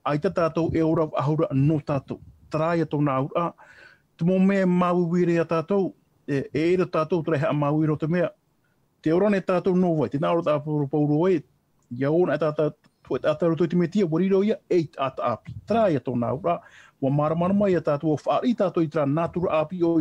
Ai tā tātou e ora ahura no tātou. Taraia tō nā ura. Tumo mea mauwire a tātou, e ira tātou treha a mauwire o te mea. Te ora ne tātou no vai, te nā ora tāporo pauro e, ia ona tata tata to te metia wariro ia 8 ata api trai to na ura wa maramana mai tata o whaari tata i tra natura api o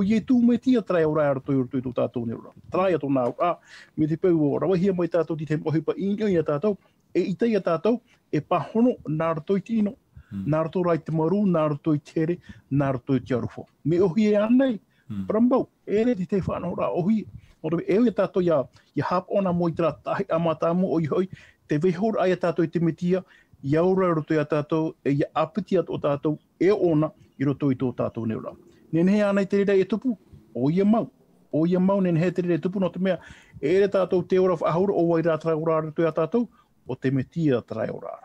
ye tu metia trai ora ar to tata ne ura trai to na ura me te peu o rawahia mai tata ti te mohi pa inyo ia tata ita ia tata e pahono na to i tino na to rai te maru na to i tere na to i tiarufo me ohi e anei Brambau, ere te whanau rā ohi. O rewe e tātou ia hap ona mo i tera tahi amatamu o i hoi, te wehor ai a tātou i te metia, i aura roto i a tātou, e ia apiti at o tātou, e ona i roto i tō tātou neura. Nenhe anei te rira e tupu, o ia mau, nenhe te rira e tupu no te mea, ere tātou te ora whahaura o wai rā trai ora roto i a tātou, o te metia trai ora.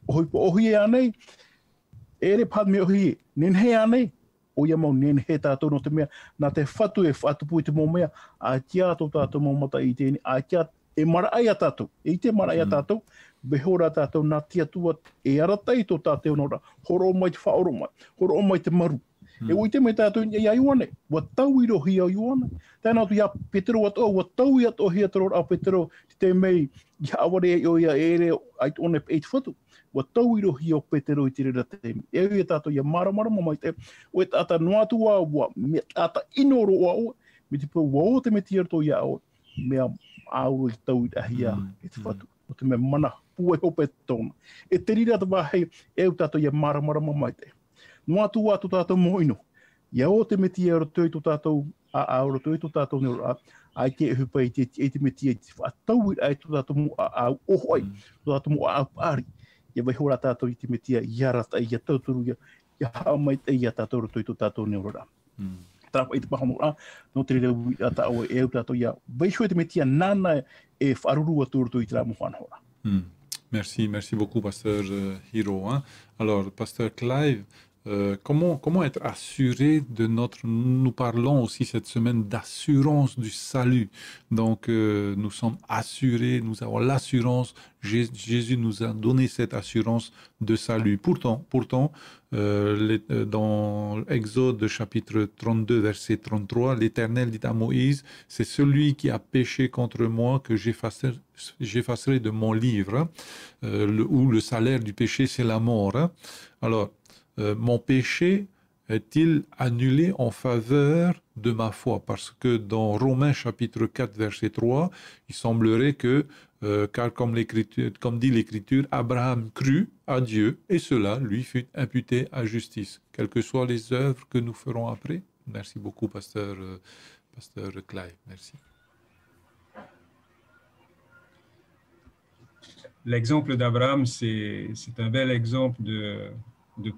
Ohi e anei, ere pad me ohi e, nenhe anei, o ia mau nene he tātou no te mea, nā te whatu e whatupu i te mō mea, a tia tō tātou mōmata i tēni, a tia e mara ai a tātou, e te mara ai a tātou, behora tātou nā tia tua e aratai tō tātou nora, horo mai te whaoro mai, horo mai te maru. E ui te me tātou i aiwane, wa tau i rohi au iwane. Tēnā tu ia Petero ato, wa tau i ato hi ato a Petero, te mei, i aware o ia ere, ait one eit whatu. Wa tau i rohi o Petero i te rira te mi. E ui tātou ia maramara mai te, o e tāta noatu a ua, me tāta inoro a ua, me te pau wao te me tiarato ia o, mea auro i tau i ahia e te whatu. O te me mana, pue hope tōna. E te rira te wahei, e ui tātou ia maramara mai te. Noa tu atu tātou moino. Ia o te metia aro tui tu tātou, a auro tui tu tātou nero a, ai te hupa i te metia i te whaatau i ai tu tātou mo a ohoi, tu tātou mo a pari. Ia vai hora tātou i te metia i arata i a tauturu ia haamai te i a tātou tui tu tātou nero a. Trapa i te pahono a, no te reo i a tātou e au tātou ia, vai hoi te metia nana e whaarurua tūru i te rā mohan hora. Merci beaucoup, Pasteur Hiro. Alors, Pasteur Clive, comment être assuré de notre... Nous parlons aussi cette semaine d'assurance du salut. Donc, nous sommes assurés, nous avons l'assurance. Jésus nous a donné cette assurance de salut. Pourtant dans Exode chapitre 32, verset 33, l'Éternel dit à Moïse, « C'est celui qui a péché contre moi que j'effacerai de mon livre, où le salaire du péché, c'est la mort. » Alors, mon péché est-il annulé en faveur de ma foi? Parce que dans Romains chapitre 4 verset 3, il semblerait que, car comme dit l'Écriture, Abraham crut à Dieu et cela lui fut imputé à justice, quelles que soient les œuvres que nous ferons après. Merci beaucoup, Pasteur Clive. Merci. L'exemple d'Abraham, c'est un bel exemple de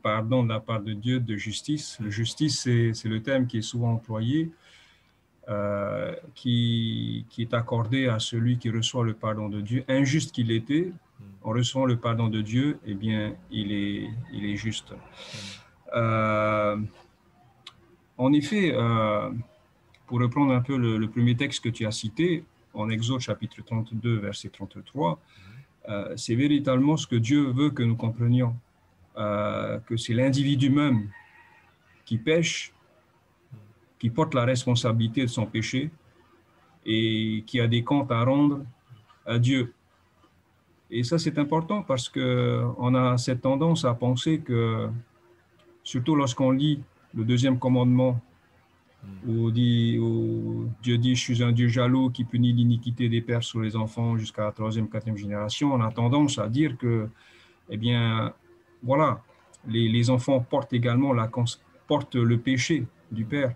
pardon de la part de Dieu, de justice. Le justice, c'est le terme qui est souvent employé, qui est accordé à celui qui reçoit le pardon de Dieu. Injuste qu'il était, en recevant le pardon de Dieu, eh bien, il est juste. En effet, pour reprendre un peu le premier texte que tu as cité, en Exode chapitre 32, verset 33, c'est véritablement ce que Dieu veut que nous comprenions. Que c'est l'individu même qui pêche, qui porte la responsabilité de son péché et qui a des comptes à rendre à Dieu. Et ça, c'est important parce qu'on a cette tendance à penser que, surtout lorsqu'on lit le deuxième commandement, où Dieu dit « Je suis un Dieu jaloux qui punit l'iniquité des pères sur les enfants jusqu'à la 3e, 4e génération », on a tendance à dire que, eh bien, voilà, les enfants portent également le péché du père.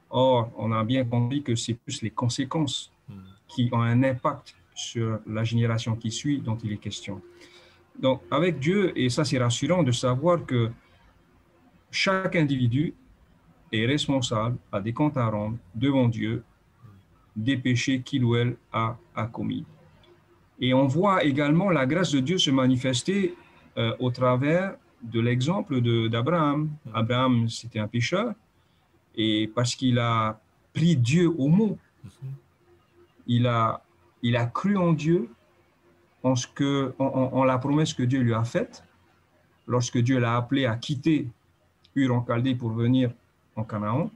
Or, on a bien compris que c'est plus les conséquences qui ont un impact sur la génération qui suit dont il est question. Donc, avec Dieu, et ça c'est rassurant de savoir que chaque individu est responsable, a des comptes à rendre devant Dieu des péchés qu'il ou elle a commis. Et on voit également la grâce de Dieu se manifester au travers de l'exemple d'Abraham. Abraham, c'était un pécheur, et parce qu'il a pris Dieu au mot, il a cru en Dieu, en la promesse que Dieu lui a faite, lorsque Dieu l'a appelé à quitter Ur en Chaldée pour venir en Canaan.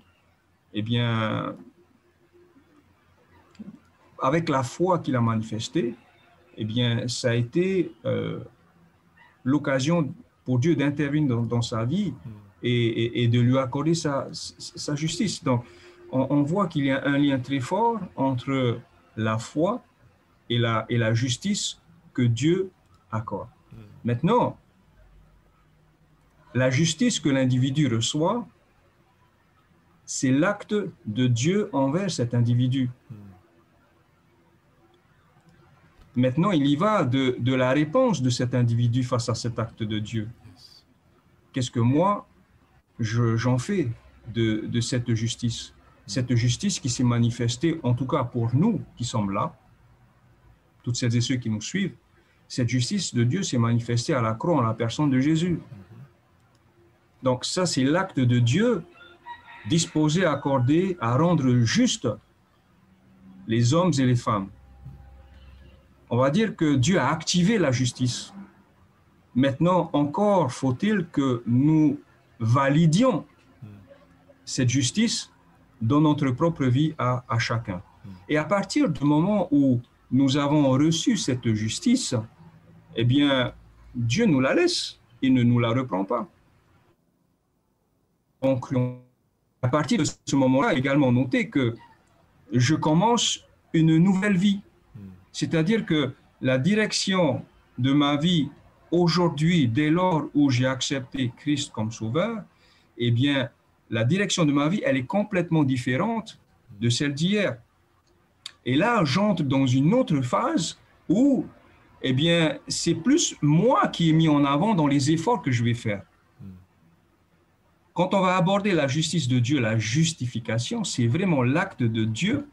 Eh bien, avec la foi qu'il a manifestée, eh bien, ça a été l'occasion pour Dieu d'intervenir dans sa vie et de lui accorder sa justice. Donc, on voit qu'il y a un lien très fort entre la foi et la justice que Dieu accorde. Maintenant, la justice que l'individu reçoit, c'est l'acte de Dieu envers cet individu. Maintenant, il y va de la réponse de cet individu face à cet acte de Dieu. Qu'est-ce que moi, j'en fais de cette justice? Cette justice qui s'est manifestée, en tout cas pour nous qui sommes là, toutes celles et ceux qui nous suivent, cette justice de Dieu s'est manifestée à la croix en la personne de Jésus. Donc ça, c'est l'acte de Dieu disposé à accorder, à rendre juste les hommes et les femmes. On va dire que Dieu a activé la justice. Maintenant, encore faut-il que nous validions cette justice dans notre propre vie à chacun. Et à partir du moment où nous avons reçu cette justice, eh bien, Dieu nous la laisse, il ne nous la reprend pas. Donc, à partir de ce moment-là, également noter que je commence une nouvelle vie. C'est-à-dire que la direction de ma vie aujourd'hui, dès lors où j'ai accepté Christ comme sauveur, eh bien, la direction de ma vie, elle est complètement différente de celle d'hier. Et là, j'entre dans une autre phase où, eh bien, c'est plus moi qui est mis en avant dans les efforts que je vais faire. Quand on va aborder la justice de Dieu, la justification, c'est vraiment l'acte de Dieu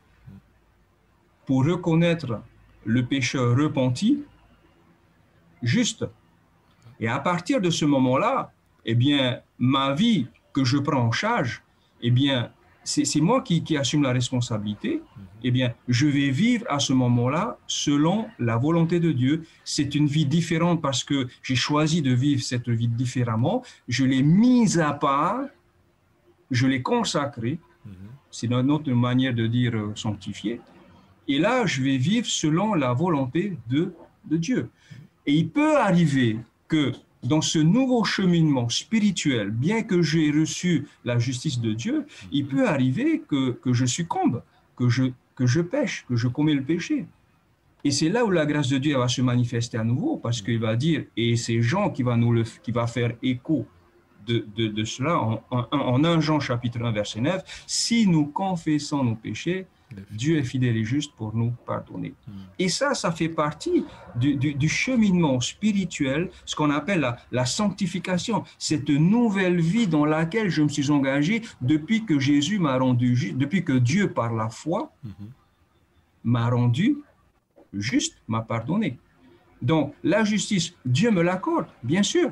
pour reconnaître le pécheur repenti, juste. Et à partir de ce moment-là, eh bien, ma vie que je prends en charge, eh bien, c'est moi qui assume la responsabilité. Eh bien, je vais vivre à ce moment-là selon la volonté de Dieu. C'est une vie différente parce que j'ai choisi de vivre cette vie différemment. Je l'ai mise à part, je l'ai consacrée. C'est notre manière de dire sanctifiée. Et là, je vais vivre selon la volonté de Dieu. Et il peut arriver que dans ce nouveau cheminement spirituel, bien que j'ai reçu la justice de Dieu, il peut arriver que je succombe, que je pêche, que je commets le péché. Et c'est là où la grâce de Dieu va se manifester à nouveau, parce qu'il va dire, et c'est Jean qui va faire écho de cela en 1 Jean chapitre 1 verset 9, si nous confessons nos péchés, Dieu est fidèle et juste pour nous pardonner. Et ça fait partie du cheminement spirituel, ce qu'on appelle la sanctification, cette nouvelle vie dans laquelle je me suis engagé depuis que Jésus m'a rendu juste, depuis que Dieu par la foi m'a rendu juste, m'a pardonné. Donc la justice, Dieu me l'accorde, bien sûr,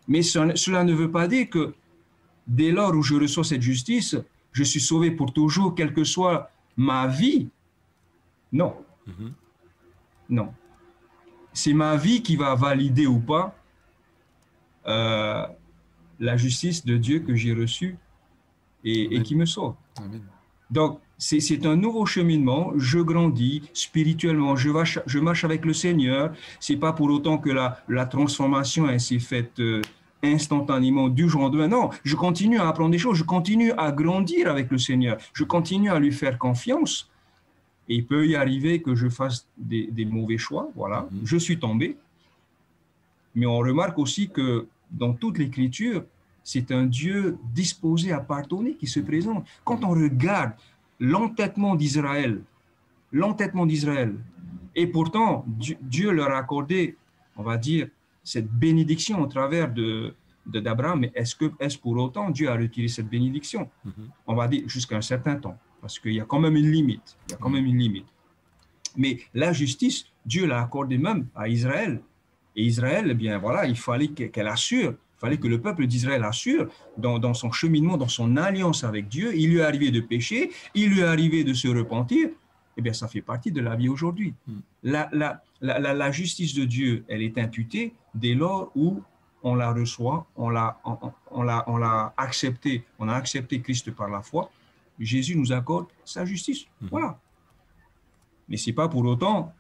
mais cela ne veut pas dire que dès lors où je reçois cette justice, je suis sauvé pour toujours, quelle que soit ma vie. Non. Non. C'est ma vie qui va valider ou pas la justice de Dieu que j'ai reçue et qui me sauve. Amen. Donc, c'est un nouveau cheminement. Je grandis spirituellement. Je marche avec le Seigneur. C'est pas pour autant que la transformation elle s'est faite instantanément du jour au lendemain. Non, je continue à apprendre des choses. Je continue à grandir avec le Seigneur. Je continue à lui faire confiance. Et il peut y arriver que je fasse des mauvais choix. Voilà, je suis tombé. Mais on remarque aussi que dans toute l'Écriture, c'est un Dieu disposé à pardonner qui se présente. Quand on regarde l'entêtement d'Israël, et pourtant Dieu leur a accordé, on va dire, cette bénédiction au travers d'Abraham, mais est-ce pour autant Dieu a retiré cette bénédiction? On va dire jusqu'à un certain temps, parce qu'il y a quand même une limite. Mais la justice, Dieu l'a accordée même à Israël. Et Israël, eh bien voilà, il fallait qu'elle assure. Il fallait que le peuple d'Israël assure dans son cheminement, dans son alliance avec Dieu. Il lui est arrivé de pécher, il lui est arrivé de se repentir. Eh bien, ça fait partie de la vie aujourd'hui. La justice de Dieu, elle est imputée dès lors où on la reçoit, on l'a accepté, on a accepté Christ par la foi. Jésus nous accorde sa justice. Voilà. Mais ce n'est pas pour autant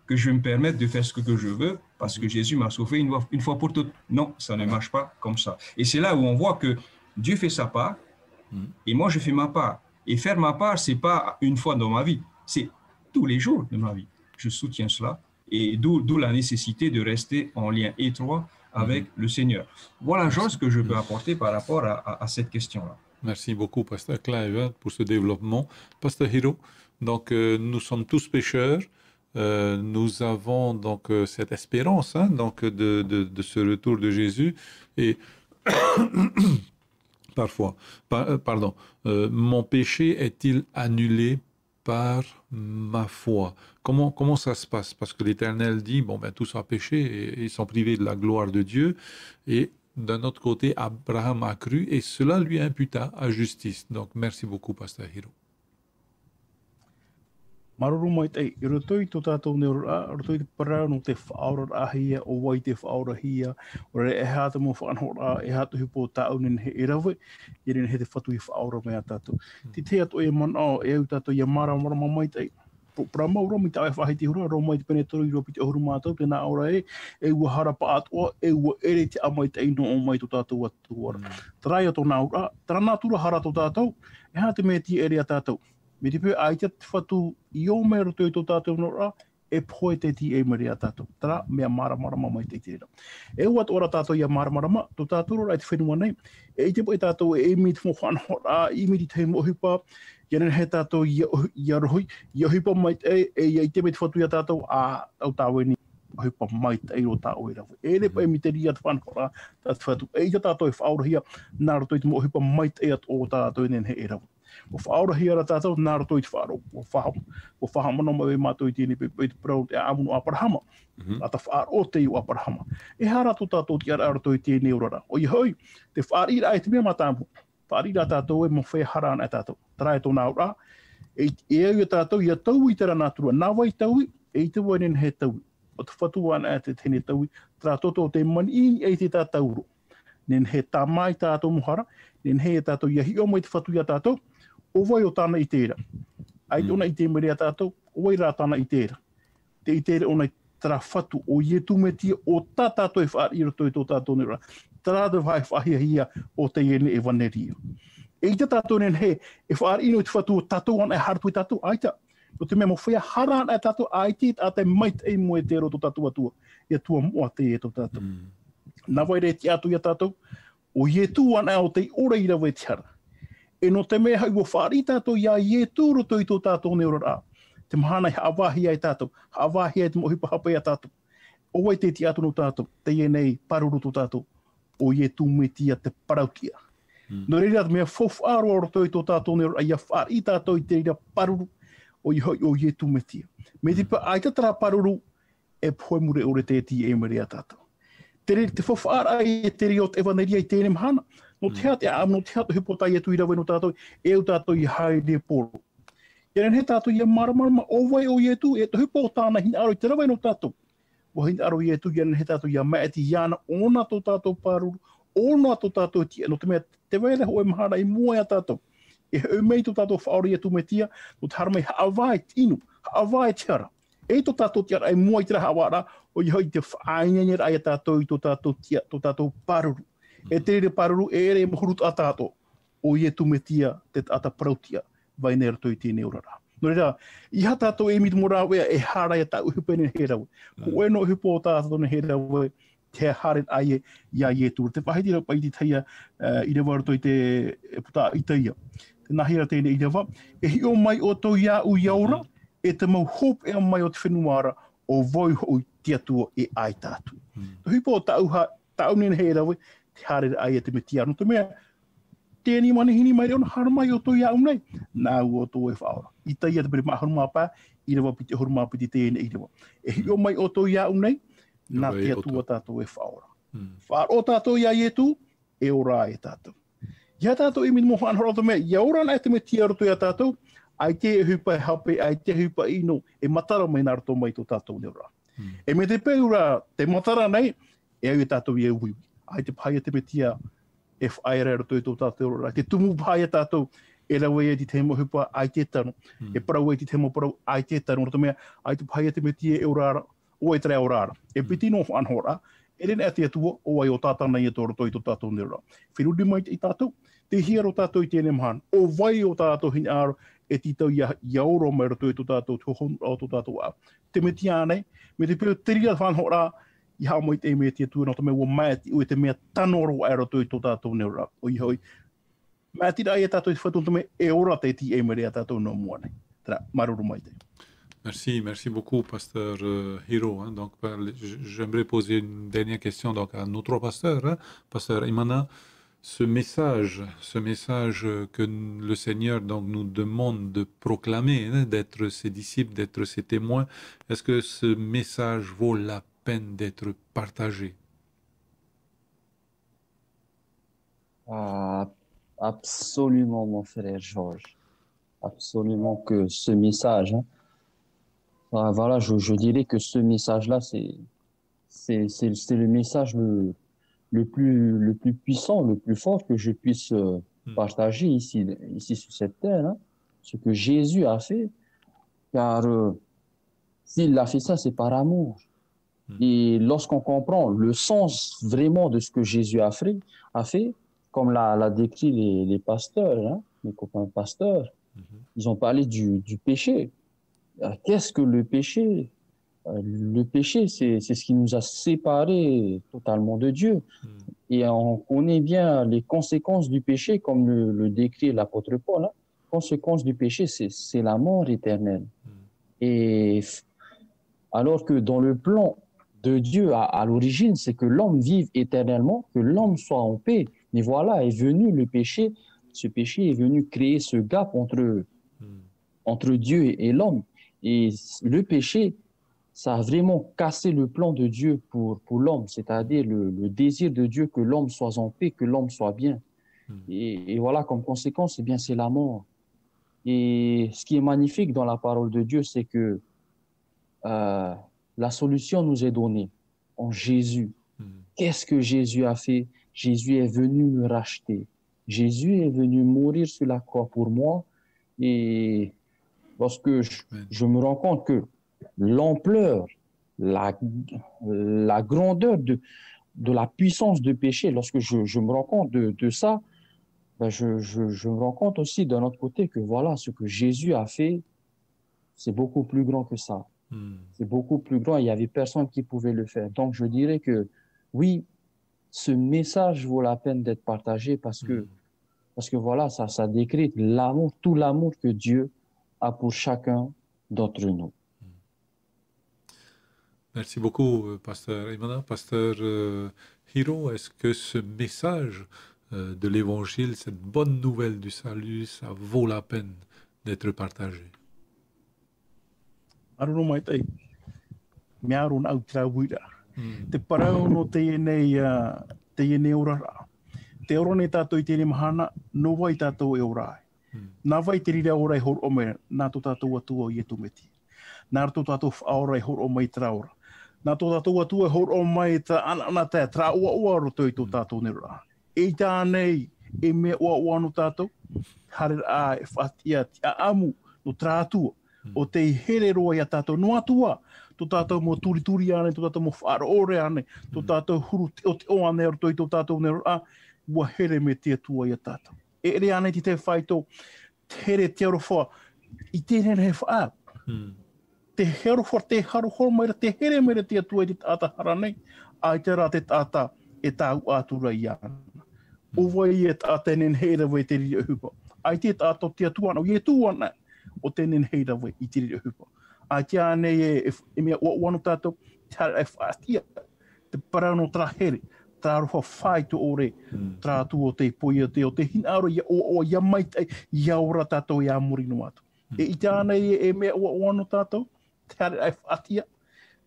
que je me permette de faire ce que je veux parce que Jésus m'a sauvé une fois pour toutes. Non, ça ne marche pas comme ça. Et c'est là où on voit que Dieu fait sa part et moi je fais ma part. Et faire ma part, c'est pas une fois dans ma vie, c'est tous les jours de ma vie. Je soutiens cela et d'où la nécessité de rester en lien étroit avec le Seigneur. Voilà, Georges, ce que je peux apporter par rapport à cette question-là. Merci beaucoup, Pasteur Clive, pour ce développement. Pasteur Hiro, donc nous sommes tous pécheurs. Nous avons donc cette espérance donc de ce retour de Jésus et parfois, pardon, mon péché est-il annulé par ma foi? Comment ça se passe? Parce que l'Éternel dit, bon ben tous ont péché et ils sont privés de la gloire de Dieu. Et d'un autre côté, Abraham a cru et cela lui imputa à justice. Donc merci beaucoup, Pasteur Hiro. Maruru mai te i rotoi tō tātou neura, rotoi te parau no te whaora ahia o wai te whaora hia, o re e hata mo whanhora, e hata hupo tāu nin he irawe, i rin he te whatu i whaora mea tātou. Ti te atu e mana o e au tātou i a mara mai te Prama ura mi tawe whahiti hura, ro mai te pene toru i ropi te ohuru mātou, tēnā ora e ua hara pa atua, e ua ere te amai te ino o mai tō tātou atu ora. Tarai o tō nā ura, tara nā tura hara tō tātou, e hā te mea ti ere a tātou. Me te pēr aita te whatu i o mea roto i tō tātou nora, e poe te ti e mare a tātou. Tara, mea mara mai te tērā. E ua ora tātou i a mara, tō tātou ora i te whenua nei, e i te poe tātou e mi te whanhora, i mi te teimo hipa, Ianen he tātou i arohi, i ahipa mai te e te me te whatu i a tātou a au tāwe ni ahipa mai te eiro tāo e rawe. E repa e mi te ria te whanhora, tā te whatu e te tātou e whaurahia, nā rato i te mo ahipa mai te ea o tātou nen he e rawe. O whaurahia ra tātou, nā rato i te wharo, o whahama no mai mātou i tēne pe te parau te amuno aparahama, a ta wharo te iu aparahama. E hara tō tātou ti ara rato i tēne urara. O i hoi, te whaarira e te mea mātāmpu. Whaarira tātou e mo whea harana e tātou. Tarai tō nā ura, e au i tātou, i a tau i tera nā turua. Nā wai tau e te wai nen he tau. O te whatua ana e te tene tau, tera toto te mani e te tātou ro. Nen he tā mai tātou mohara, nen he tātou i a hi o mai te whatu i a tātou, o vai o tāna i tēra. Ai tōna i te mere a tātou, o vai rā tāna i tēra. Te i tēra ona i tera whatu o i e tūmetia o tā tātou e whaarira toi tō tātou nera. Tara te whai whahia o te iene e waneria. E te tātou nen he, e whaar ino te whatu o tātou an e harpui tātou, aita. O te mea mo whea haran e tātou, aiti a te mait e mo e te ro tō tātou atua, e tua mua te e tō tātou. Nā vai re te atu i a tātou, o i e tū an e o te ora i rawe te hara. E no te mea hau o whaar i tātou, ia i e tū roto i tō tātou neura a. Te mahana i haawahia i tātou, haawahia i te mohipa hapa i a tātou. O wai te atu no tātou, te e nei paruru tō tātou. O i e tūmetia te parautia. No reira te mea whowhaaro o roto i tō tātou nero, ai a whaar i tātou i te reira paruru o i e tūmetia. Me te pa aita tara paruru e poe mure ore te ti e mere a tātou. Te whowhaara ai e te rio te evaneria i tēne mahana, no te hea te aam, no te hea te hipotai e tuirawe no tātou, e au tātou i hae ne poro. Ianen he tātou i a marama, o vai o i e tu, e te hipo o tāna hina aro i te rawe no tātou. O hindi aro i e tu, ianen he tātou i a maeti iana, ona tō tātou paruru, ona tō tātou tia, no te mea te wele ho e mahara i mua a tātou. E au mei tō tātou whaori e tu me tia, no te haramei haawai tinu, haawai tiara. E tō tātou tiara e mua i tira hawara, o i hoi te whainganyer ai a tātou i tō tātou tia, tō tātou paruru. E te re paruru e ere mohurut a tātou, o i e tu me tia, te ata parautia, vai nera toi tēne urara. No reira, i ha tātou e mitu mora wea e hara e tā uhupene he rawe. Ko e no uhupo o tātou he rawe, te haren ai e ia i e tūra. Te whahiti rau pai te taia i rewa rato i te puta i taia. Te nahira tēne i rewa. E hi o mai o tau ia u iaura, e te mau hope e mai o te whenuara o voi hoi te atua e ai tātou. Te hupo o tāu nene he rawe, te haren ai e te me tia. No te mea, tēni mani hini mai reona haramai o tō ia umnei, nā ua tō e whaora. I taia te pere maa harumā pā, i rewa piti harumā piti tēne i rewa. E hi o mai o tō ia umnei, nā te atua tātou e whaora. Whaar o tātou ia i e tū, e ora e tātou. Ia tātou e mini mo whanhora o tō mea, ia ora nā e te me tia roto ia tātou, ai te hupa e hape, ai te hupa ino, e matara mai nā roto mai tō tātou ne ora. E me te peura, te matara nei, e au e tātou i e uiwi. Ai te pai te me tia, e whaere roto i tō tātou ora. Te tumu pai e tātou e rawa e ti te mo hupa ai te tano, e parau e ti te mo parau ai te tano, rata mea ai tu pai te me tie e urara, o e tre urara. E piti no anhora, e rena e te atua, o ai o tātana i e tōra toi to tātou nera. Whirudi mai i tātou, te hiaro tātou i tēne mahana, o vai o tātou hini aro, e titau iauro mai rato e to tātou, te honu au to tātou a. Te me tianei, me te pēr teria whanhora, i hao mai te me te atua, no te mea ua maeti, o e te mea tanoro ai rato i to tātou nera. O i hoi, maeti rai e tātou i whatung te me e ora te ti e mere a tātou no mua nei. Tera, maruru mai te. Merci, merci beaucoup, pasteur Hiro. Hein. Donc, j'aimerais poser une dernière question donc, à nos trois pasteurs. Hein. Pasteur Imana, ce message que le Seigneur donc, nous demande de proclamer, hein, d'être ses disciples, d'être ses témoins, est-ce que ce message vaut la peine d'être partagé? Absolument, mon frère Georges. Absolument que ce message... Hein, voilà, je dirais que ce message-là, c'est le message le plus puissant, le plus fort que je puisse partager ici sur cette terre. Hein. Ce que Jésus a fait, car s'il a fait ça, c'est par amour. Et lorsqu'on comprend le sens vraiment de ce que Jésus a fait, comme l'a décrit les pasteurs, hein, les copains pasteurs, ils ont parlé du péché. Qu'est-ce que le péché? Le péché, c'est ce qui nous a séparés totalement de Dieu. Et on connaît bien les conséquences du péché, comme le décrit l'apôtre Paul. Hein. Conséquences du péché, c'est la mort éternelle. Et alors que dans le plan de Dieu à l'origine, c'est que l'homme vive éternellement, que l'homme soit en paix. Mais voilà, est venu le péché. Ce péché est venu créer ce gap entre Dieu et l'homme. Et le péché, ça a vraiment cassé le plan de Dieu pour l'homme, c'est-à-dire le désir de Dieu que l'homme soit en paix, que l'homme soit bien. Et voilà, comme conséquence, eh bien, c'est la mort. Et ce qui est magnifique dans la parole de Dieu, c'est que la solution nous est donnée en Jésus. Qu'est-ce que Jésus a fait? Jésus est venu me racheter. Jésus est venu mourir sur la croix pour moi. Et lorsque je me rends compte que l'ampleur, la grandeur de la puissance du péché, lorsque je me rends compte de ça, ben je me rends compte aussi d'un autre côté que voilà, ce que Jésus a fait, c'est beaucoup plus grand que ça. C'est beaucoup plus grand, il n'y avait personne qui pouvait le faire. Donc je dirais que oui, ce message vaut la peine d'être partagé parce que voilà, ça décrit l'amour, tout l'amour que Dieu a pour chacun d'entre nous. Merci beaucoup, pasteur Imana. Pasteur Hiro, est-ce que ce message de l'Évangile, cette bonne nouvelle du salut, ça vaut la peine d'être partagé? Arunu mai tai. Me aruna au trawira. Te parau no te ene urara. Te orone tātou i tēne mahana, no wai tātou e orai. Nā vai te rira orai hor o mea, nā tō tātou atua i e tumeti. Nā tō tātou whaorai hor o mai traora. Nā tō tātou atua hor o mai tra ana tā, tra ua roto i tō tātou nera. E tānei, e mea ua no tātou, harer a e whatia ti a amu no tra atua. O te here roa i a tātou no atua. Tō tātou mo turi ane, tō tātou mo whaaro ore ane, tō tātou huru o te o ane roto i tō tātou nera. Ua here me te atua i a tātou. E re ane ti te whaito, here te arofoa, i tēne he whaa. Te arofoa, te harohoro mai, te here mere te atua i te tāta haranei, ai te rā te tāta e tāu ātura i ana. O vai e tāta nen heira vai te riri hupa. Ai te tātou te atua ana, o i tu ana, o tēnen heira vai i te riri hupa. Ai te ane e mea wano tātou, te hara e whaatia, te parano tra here. Tā roha whai to ore, tā tu o te poia te o te hinaro, o ia mai te ia ora tātou ia muri no atu. E i tāna e mea o ano tātou, te hare ai whatia,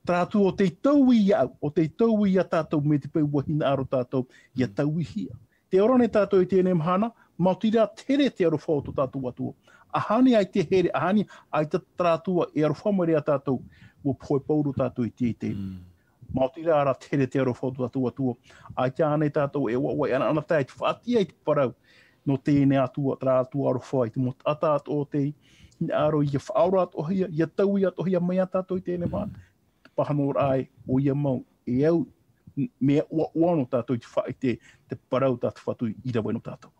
tā tu o te tau i au, o te tau i a tātou me te pau wa hinaro tātou, ia tau i hia. Te orane tātou i tēne mahana, mautira tere te arofa o to tātou atua. Ahani ai te here, ahani ai te tātua e arofa mare a tātou, o poe pauru tātou i te tēne. Mautira ara tere te arofa o tātou atua. Ai te ane tātou e wawai ana tai te whatia i te parau. no tēne atua tra atua aro whai, te mot ata ato te aro ia whaura ato hia, ia tau ia ato hia mai atato i tēne maa, te pahanor ai o ia mau, e au mea ua no tātou i te whai te parau tātou whatu i rawa no tātou.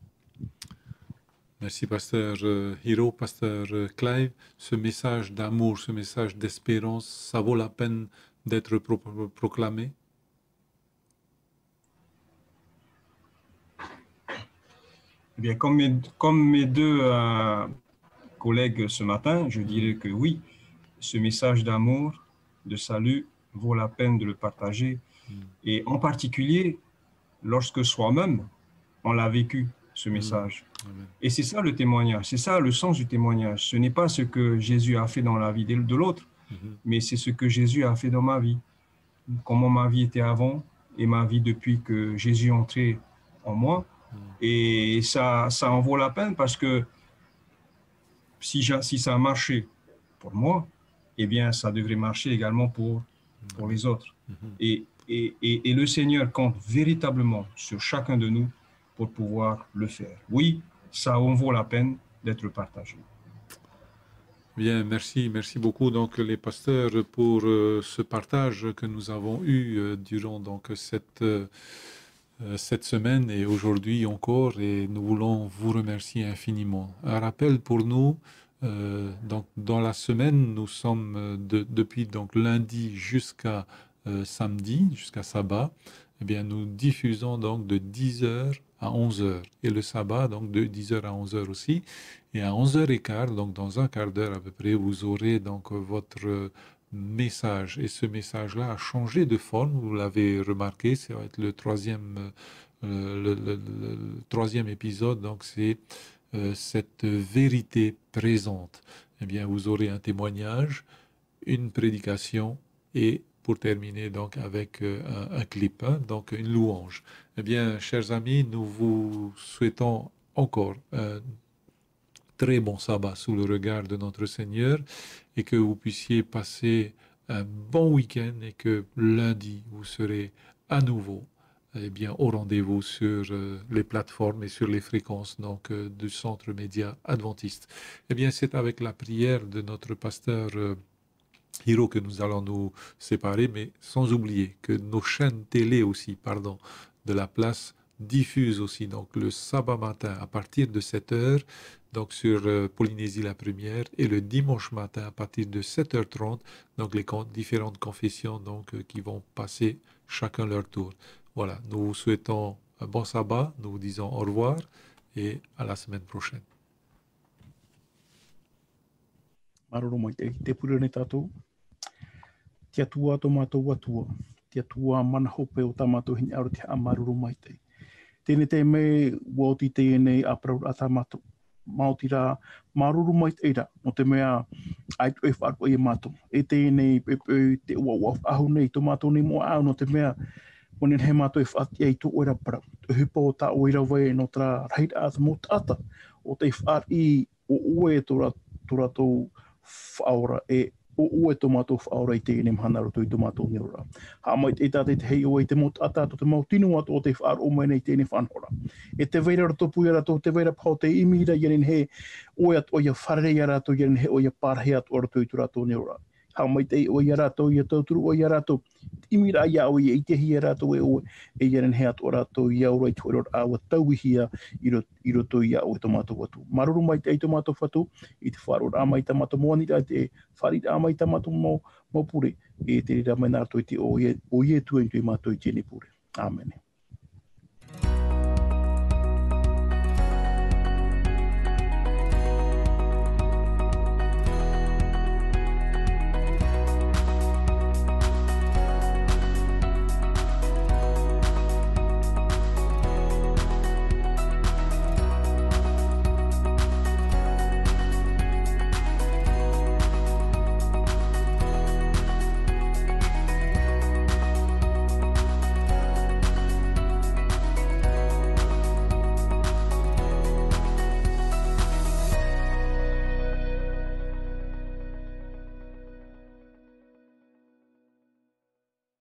Merci, Pasteur Hiro, Pasteur Clive. Ce message d'amour, ce message d'espérance, ça vaut la peine d'être proclamé? Eh bien, comme mes deux collègues ce matin, je dirais que oui, ce message d'amour, de salut, vaut la peine de le partager. Et en particulier, lorsque soi-même, on l'a vécu, ce message. Et c'est ça le témoignage, c'est ça le sens du témoignage. Ce n'est pas ce que Jésus a fait dans la vie de l'autre, mais c'est ce que Jésus a fait dans ma vie. Comment ma vie était avant et ma vie depuis que Jésus est entré en moi. Et ça en vaut la peine parce que si ça a marché pour moi, eh bien, ça devrait marcher également pour les autres. Et le Seigneur compte véritablement sur chacun de nous pour pouvoir le faire. Oui, ça en vaut la peine d'être partagé. Bien, merci beaucoup donc les pasteurs pour ce partage que nous avons eu durant donc cette semaine et aujourd'hui encore, et nous voulons vous remercier infiniment. Un rappel pour nous, donc dans la semaine, nous sommes depuis donc lundi jusqu'à samedi, jusqu'à sabbat, eh bien nous diffusons donc de 10h à 11h et le sabbat donc de 10h à 11h aussi, et à 11h15, donc dans un quart d'heure à peu près, vous aurez donc votre message, et ce message-là a changé de forme, vous l'avez remarqué, ça va être le troisième épisode, donc c'est cette vérité présente. Eh bien, vous aurez un témoignage, une prédication et pour terminer donc avec un clip, hein, donc une louange. Eh bien, chers amis, nous vous souhaitons encore un très bon sabbat sous le regard de notre Seigneur et que vous puissiez passer un bon week-end et que lundi, vous serez à nouveau bien, au rendez-vous sur les plateformes et sur les fréquences donc, du Centre Média Adventiste. Eh bien, c'est avec la prière de notre pasteur Hiro que nous allons nous séparer, mais sans oublier que nos chaînes télé aussi, de la place diffusent aussi donc le sabbat matin à partir de 7h, donc sur Polynésie la Première, et le dimanche matin à partir de 7h30, donc les différentes confessions donc, qui vont passer chacun leur tour. Voilà, nous vous souhaitons un bon sabbat, nous vous disons au revoir et à la semaine prochaine. Maroro mai te purene tātou. Tia tua to mātou atua. Tia tua mana hope o tā mātou hini aro te maroro mai te. Tēne te me wauti tēnei a praur a tā mātou. Māuti rā maroro mai te ira. No te mea aitu e whaarpo i mātou. E tēnei pepe te ua ahu nei to mātou nei mo au no te mea. Monen he mātou e whaati ei to oira parau. Te hupa o tā oira wai no tra raida ata mo tata. O te whaari o ue tora tō whaora e o ue tomato whaora I te mhana roto I tomato nirora. Ha mai te tātai te hei o I te mot ata to te mau tinu ato o te whaar o mai nei tēne whanhora. E te veira rato pui rato, te veira pao te imira ieren he oe ato o ia wharere rato ieren he o ia pārhe ato rato I tu rato nirora. Ha mai te o ia rato, ia tauturu o ia rato, imira ia o ia I te hia rato e o e ieren he ato rato ia ora I tuaror awa tauhia I roto ia o tomato watu. Maruru mai te tomato watu, I te wharor a mai tamato moani ra te wharit a mai tamato mo pure, e te rira mai nārto I te o ie tuen tui mātou I tēne pure. Amen.